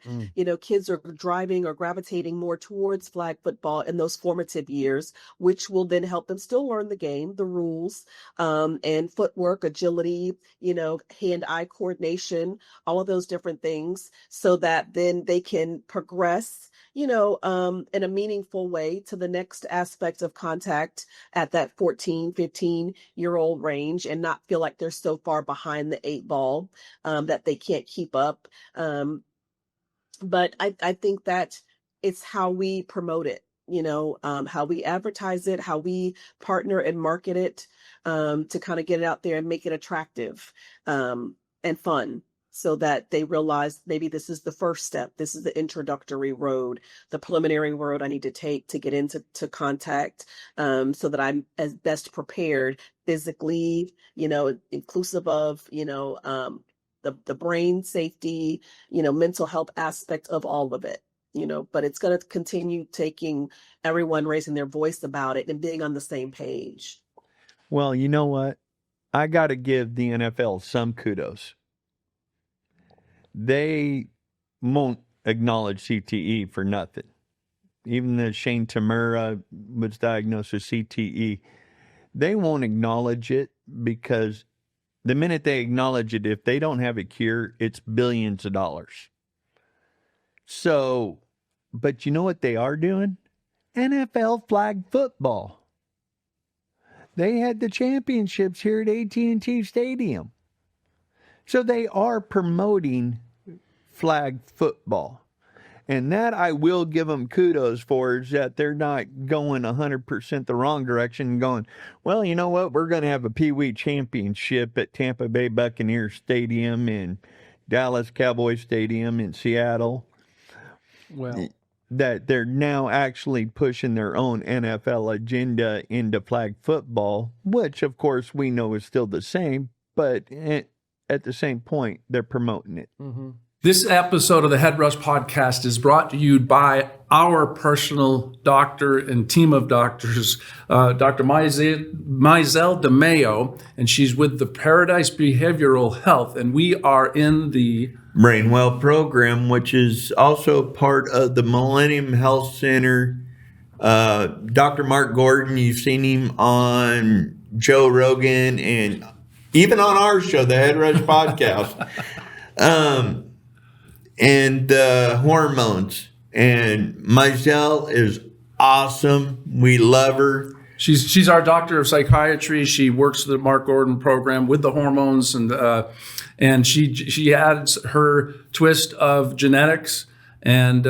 kids are driving or gravitating more towards flag football in those formative years, which will then help them still learn the game, the rules, and footwork, agility, hand-eye coordination, all of those different things, so that then they can progress, in a meaningful way to the next aspect of contact at that 14, 15-year-old range, and not feel like they're so far behind the 8 ball that they can't keep up. But I think that it's how we promote it, how we advertise it, how we partner and market it, to kind of get it out there and make it attractive and fun, so that they realize maybe this is the first step. This is the introductory road, the preliminary road I need to take to get into contact, so that I'm as best prepared physically, inclusive of, the brain safety, mental health aspect of all of it, but it's going to continue taking everyone raising their voice about it and being on the same page. Well, you know what? I got to give the NFL some kudos. They won't acknowledge CTE for nothing. Even the Shane Tamura was diagnosed with CTE. They won't acknowledge it because the minute they acknowledge it, if they don't have a cure, it's billions of dollars. So, but you know what they are doing? NFL flag football. They had the championships here at AT&T Stadium. So they are promoting flag football. And that I will give them kudos for, is that they're not going 100% the wrong direction and going, well, you know what? We're going to have a Pee Wee championship at Tampa Bay Buccaneers Stadium and Dallas Cowboys Stadium in Seattle. well, That they're now actually pushing their own NFL agenda into flag football, which, of course, we know is still the same, but at the same point, they're promoting it. mm-hmm. This episode of the HeadRush Podcast is brought to you by our personal doctor and team of doctors, Dr. Mizelle DeMayo, and she's with the Paradise Behavioral Health, and we are in the Brainwell program, which is also part of the Millennium Health Center. Dr. Mark Gordon, you've seen him on Joe Rogan and even on our show, the HeadRush Podcast. And hormones. And Mizelle is awesome. We love her. She's our doctor of psychiatry. She works the Mark Gordon program with the hormones, and she adds her twist of genetics, and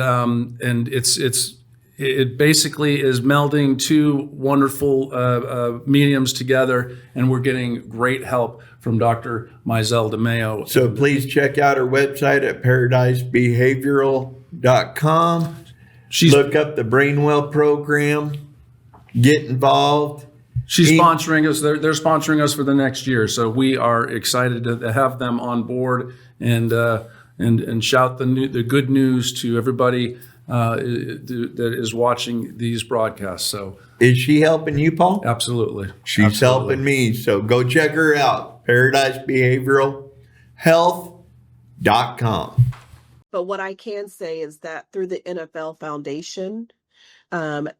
it basically is melding two wonderful mediums together, and we're getting great help from Dr. Mizelle DeMayo. So please check out her website at paradisebehavioral.com. Look up the Brainwell program. Get involved. She's sponsoring us. They're sponsoring us for the next year, so we are excited to have them on board and shout the good news to everybody that is watching these broadcasts. So, is she helping you, Paul? Absolutely. She's helping me. So go check her out. ParadiseBehavioralHealth.com. But what I can say is that through the NFL Foundation,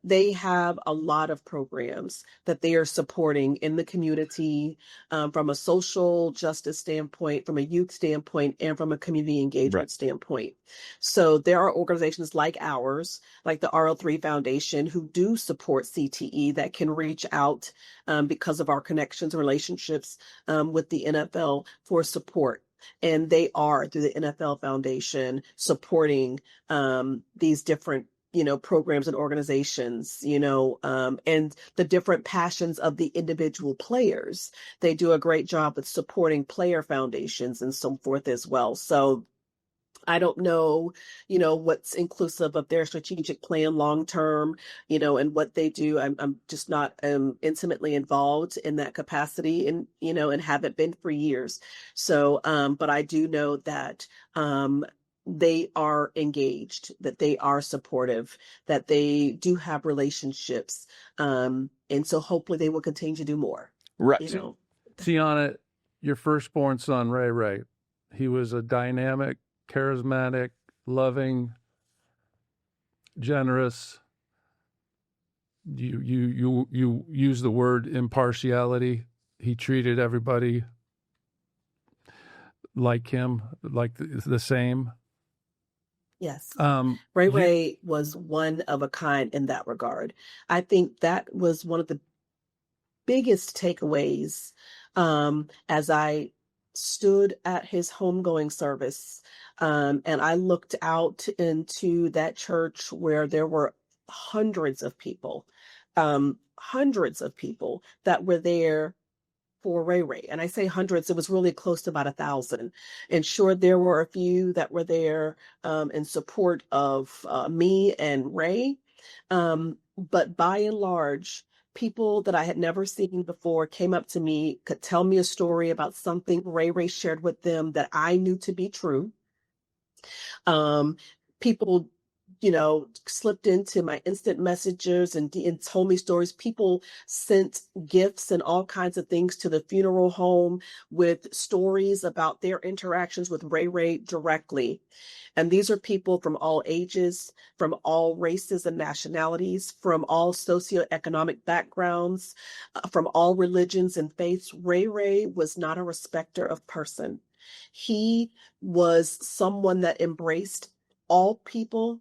they have a lot of programs that they are supporting in the community, from a social justice standpoint, from a youth standpoint, and from a community engagement standpoint. So there are organizations like ours, like the RL3 Foundation, who do support CTE, that can reach out because of our connections and relationships with the NFL for support. And they are, through the NFL Foundation, supporting these different programs and organizations, and the different passions of the individual players. They do a great job with supporting player foundations and so forth as well. So I don't know, what's inclusive of their strategic plan long term, and what they do. I'm just not intimately involved in that capacity, and haven't been for years. So, but I do know that they are engaged, that they are supportive, that they do have relationships, and so hopefully they will continue to do more. Right. Tiana, your firstborn son, Ray, he was a dynamic, charismatic, loving, generous. You use the word impartiality. He treated everybody like him, like the same. Yes. Ray was one of a kind in that regard. I think that was one of the biggest takeaways as I stood at his homegoing service, and I looked out into that church where there were hundreds of people that were there for Ray. And I say hundreds, it was really close to about 1,000. And sure, there were a few that were there in support of me and Ray. But by and large, people that I had never seen before came up to me, could tell me a story about something Ray shared with them that I knew to be true. People, slipped into my instant messages and told me stories. People sent gifts and all kinds of things to the funeral home with stories about their interactions with Ray directly. And these are people from all ages, from all races and nationalities, from all socioeconomic backgrounds, from all religions and faiths. Ray was not a respecter of person. He was someone that embraced all people,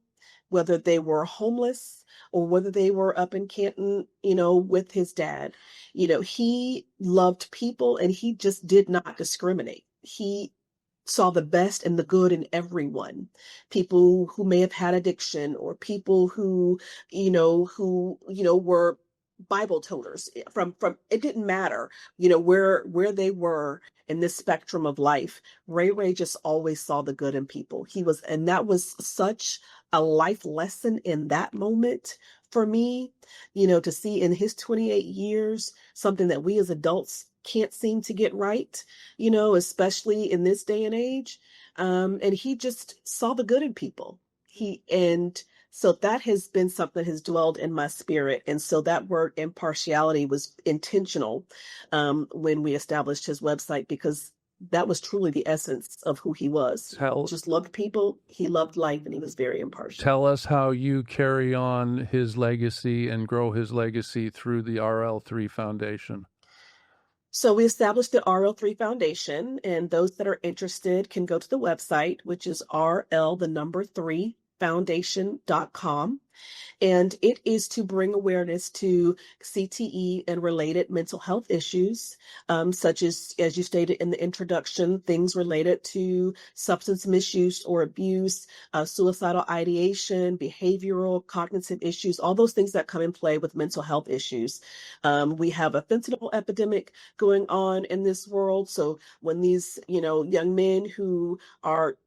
whether they were homeless or whether they were up in Canton, with his dad. He loved people and he just did not discriminate. He saw the best and the good in everyone. People who may have had addiction, or people who were Bible toters, from it didn't matter, where they were in this spectrum of life. Ray just always saw the good in people. And that was such a life lesson in that moment for me, to see in his 28 years, something that we as adults can't seem to get right, especially in this day and age. And he just saw the good in people. So that has been something that has dwelled in my spirit. And so that word impartiality was intentional when we established his website, because that was truly the essence of who he was. Just loved people. He loved life, and he was very impartial. Tell us how you carry on his legacy and grow his legacy through the RL3 Foundation. So we established the RL3 Foundation, and those that are interested can go to the website, which is RL3Foundation.com. And it is to bring awareness to CTE and related mental health issues, such as you stated in the introduction, things related to substance misuse or abuse, suicidal ideation, behavioral, cognitive issues, all those things that come in play with mental health issues. We have a fentanyl epidemic going on in this world. So when these, young men who are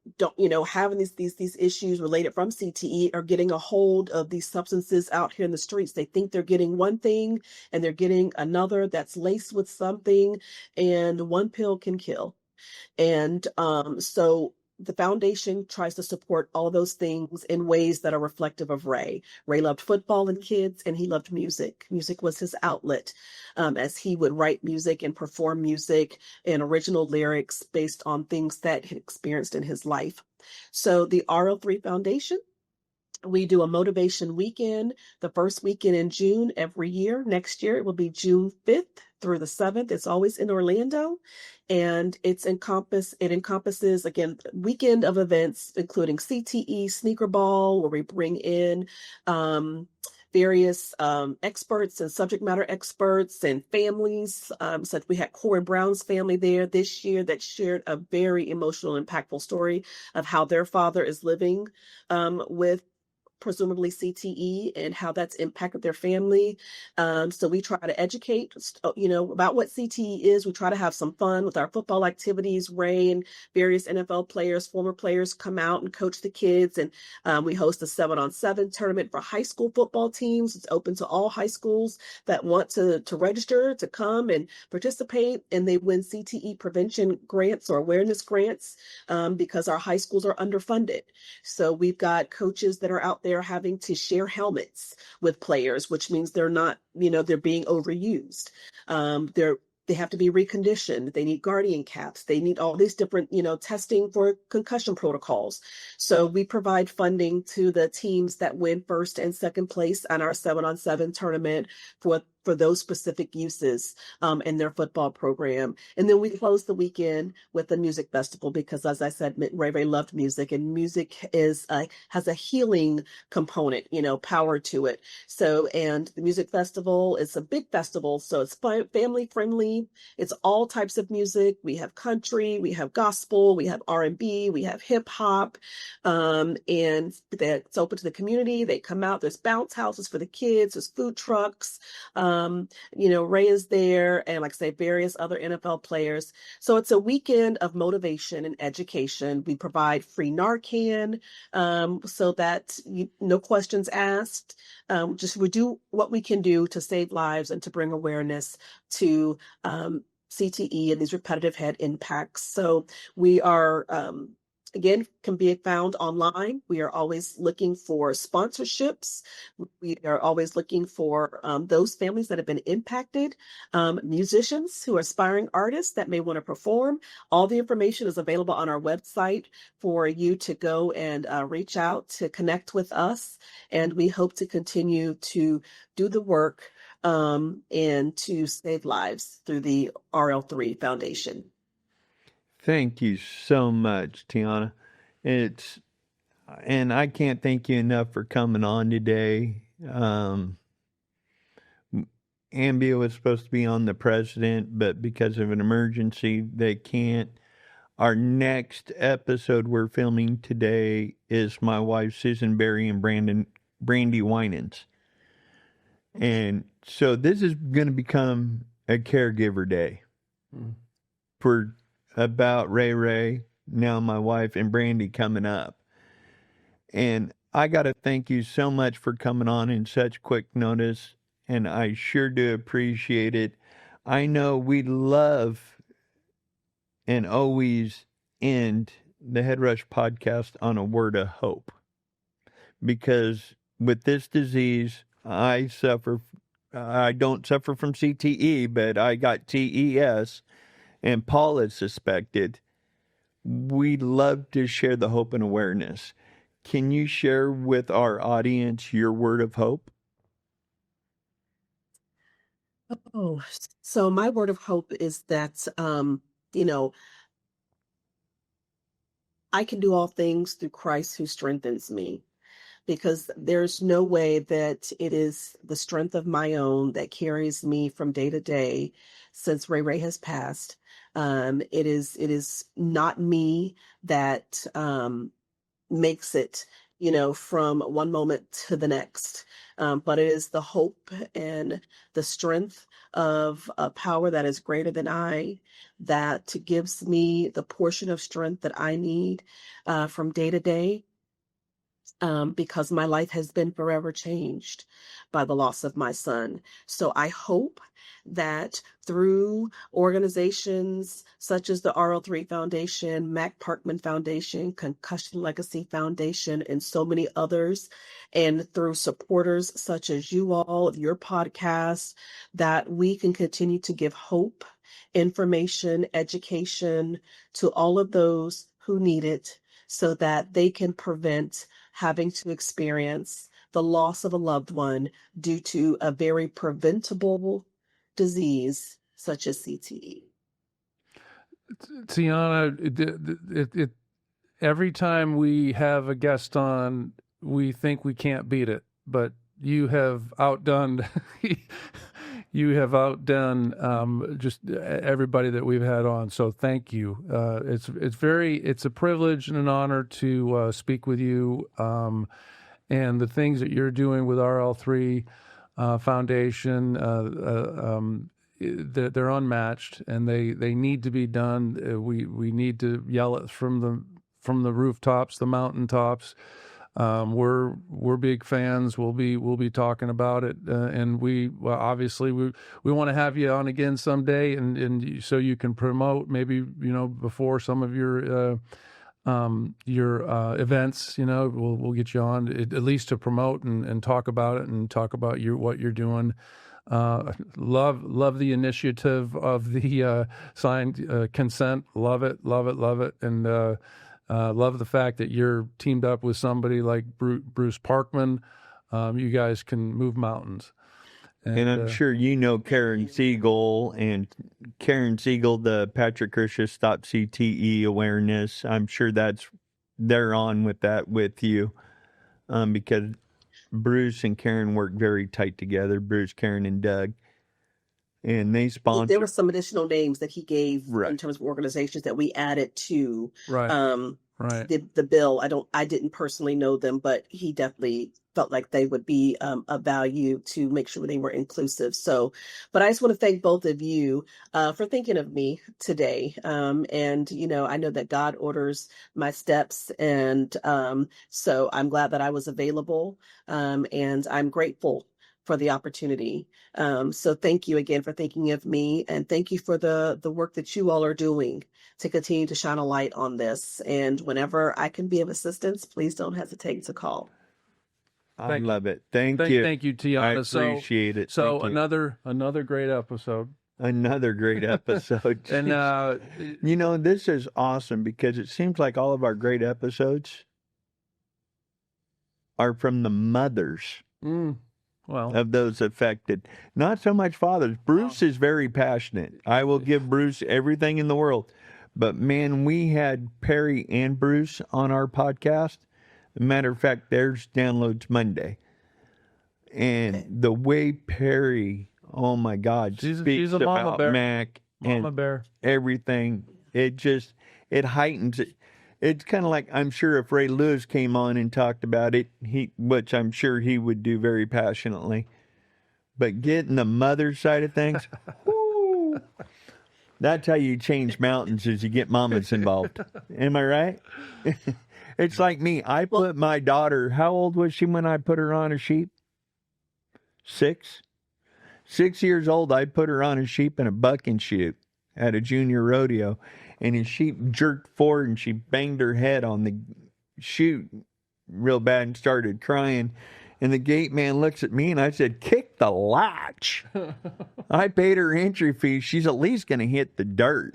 having these issues related from CTE are getting a hold of these substances out here in the streets, they think they're getting one thing and they're getting another that's laced with something, and one pill can kill. And so the foundation tries to support all those things in ways that are reflective of Ray. Ray loved football and kids, and he loved music. Music was his outlet, as he would write music and perform music and original lyrics based on things that he experienced in his life. So the RL3 Foundation, we do a motivation weekend, the first weekend in June every year. Next year, it will be June 5th through the 7th. It's always in Orlando. And it encompasses, again, weekend of events, including CTE, Sneaker Ball, where we bring in various experts and subject matter experts and families. So we had Corey Brown's family there this year that shared a very emotional, impactful story of how their father is living with presumably CTE and how that's impacted their family. So we try to educate, about what CTE is. We try to have some fun with our football activities. Ray and various NFL players, former players come out and coach the kids. And we host a 7-on-7 tournament for high school football teams. It's open to all high schools that want to register to come and participate. And they win CTE prevention grants or awareness grants because our high schools are underfunded. So we've got coaches that are out there having to share helmets with players, which means they're not, they're being overused. They have to be reconditioned. They need guardian caps. They need all these different, testing for concussion protocols. So we provide funding to the teams that win first and second place on our 7-on-7 tournament for those specific uses in their football program. And then we close the weekend with a music festival because, as I said, Ray loved music, and music has a healing component, power to it. So, and the music festival is a big festival, so it's family friendly. It's all types of music. We have country, we have gospel, we have R&B, we have hip hop, and it's open to the community. They come out. There's bounce houses for the kids. There's food trucks. Ray is there, and like I say, various other NFL players. So it's a weekend of motivation and education. We provide free Narcan, so that no questions asked. We do what we can do to save lives and to bring awareness to CTE and these repetitive head impacts. So we are, again, can be found online. We are always looking for sponsorships. We are always looking for those families that have been impacted, musicians who are aspiring artists that may want to perform. All the information is available on our website for you to go and reach out to connect with us. And we hope to continue to do the work and to save lives through the RL3 Foundation. Thank you so much, Tiana. And I can't thank you enough for coming on today. Ambia was supposed to be on the president, but because of an emergency, they can't. Our next episode we're filming today is my wife, Susan Berry, and Brandy Winans. And so this is going to become a caregiver day for about Ray, now my wife, and Brandy coming up. And I got to thank you so much for coming on in such quick notice, and I sure do appreciate it. I know we love and always end the HeadRush podcast on a word of hope, because with this disease, I don't suffer from CTE, but I got TES, and Paul is suspected. We love to share the hope and awareness. Can you share with our audience your word of hope? Oh, so my word of hope is that, I can do all things through Christ who strengthens me, because there's no way that it is the strength of my own that carries me from day to day since Ray has passed. It is not me that makes it, from one moment to the next. But it is the hope and the strength of a power that is greater than I, that gives me the portion of strength that I need from day to day. Because my life has been forever changed by the loss of my son. So I hope that through organizations such as the RL3 Foundation, Mac Parkman Foundation, Concussion Legacy Foundation, and so many others, and through supporters such as you all, your podcast, that we can continue to give hope, information, education to all of those who need it, so that they can prevent having to experience the loss of a loved one due to a very preventable disease such as CTE. Tiana, every time we have a guest on, we think we can't beat it, but you have outdone just everybody that we've had on. So thank you. It's a privilege and an honor to speak with you. and the things that you're doing with RL3 Foundation, they're unmatched, and they need to be done. We need to yell it from the rooftops, the mountaintops. We're big fans. We'll be talking about it, and obviously we want to have you on again someday, and so you can promote maybe before some of your events. We'll get you on at least to promote and talk about it and talk about what you're doing. Love the initiative of the signed consent. Love it, and love the fact that you're teamed up with somebody like Bruce Parkman. You guys can move mountains. And I'm sure Karen Siegel, the Patrick Kershaw Stop CTE awareness. I'm sure they're on with that with you, because Bruce and Karen work very tight together. Bruce, Karen, and Doug. And they sponsor. There were some additional names that he gave in terms of organizations that we added to the bill. I didn't personally know them, but he definitely felt like they would be of value to make sure they were inclusive. So, but I just want to thank both of you for thinking of me today. And, I know that God orders my steps. And so I'm glad that I was available. And I'm grateful for the opportunity. So thank you again for thinking of me, and thank you for the work that you all are doing to continue to shine a light on this. And whenever I can be of assistance, please don't hesitate to call. I love it. Thank you. Thank you, Tatyana. I appreciate it. So another great episode. Another great episode. And this is awesome because it seems like all of our great episodes are from the mothers. Of those affected. Not so much fathers. Bruce is very passionate. I will give Bruce everything in the world. But man, we had Perry and Bruce on our podcast. Matter of fact, there's downloads Monday. And the way Perry, oh my God, she's speaks a mama about bear. Mac Mama and bear. Everything, it heightens it. It's kind of like, I'm sure if Ray Lewis came on and talked about it, which I'm sure he would do very passionately, but getting the mother side of things, whoo, that's how you change mountains, is you get mamas involved. Am I right? It's like me. I put my daughter, how old was she when I put her on a sheep? 6? 6 years old, I put her on a sheep and a bucking chute at a junior rodeo. And his sheep jerked forward and she banged her head on the chute real bad and started crying. And the gate man looks at me and I said, kick the latch. I paid her entry fee. She's at least going to hit the dirt.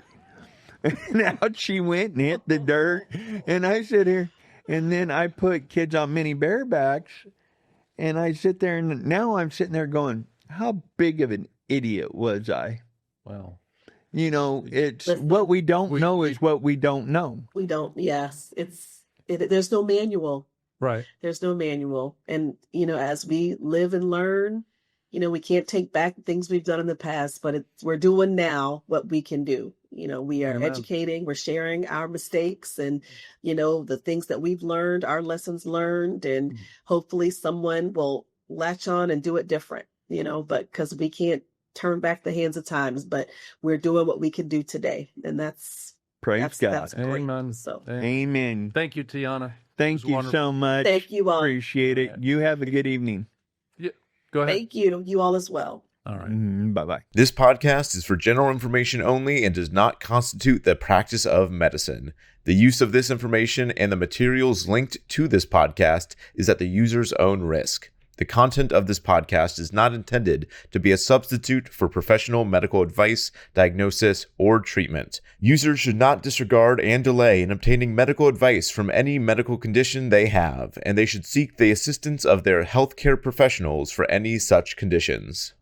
And out she went and hit the dirt. And I sit here. And then I put kids on mini barebacks. And I sit there and now I'm sitting there going, how big of an idiot was I? Wow. It's what we don't know is what we don't know. We don't. Yes. There's no manual. Right. There's no manual. And, as we live and learn, we can't take back things we've done in the past, but we're doing now what we can do. We are educating, we're sharing our mistakes and, the things that we've learned, our lessons learned, and hopefully someone will latch on and do it different, but because we can't turn back the hands of times, but we're doing what we can do today. And that's Praise God. That's great. Amen. So Amen. Thank you, Tatyana. Thank you so much. Thank you all. Appreciate it. You have a good evening. Yeah, go ahead. Thank you. You all as well. All right. Bye-bye. This podcast is for general information only and does not constitute the practice of medicine. The use of this information and the materials linked to this podcast is at the user's own risk. The content of this podcast is not intended to be a substitute for professional medical advice, diagnosis, or treatment. Users should not disregard and delay in obtaining medical advice from any medical condition they have, and they should seek the assistance of their healthcare professionals for any such conditions.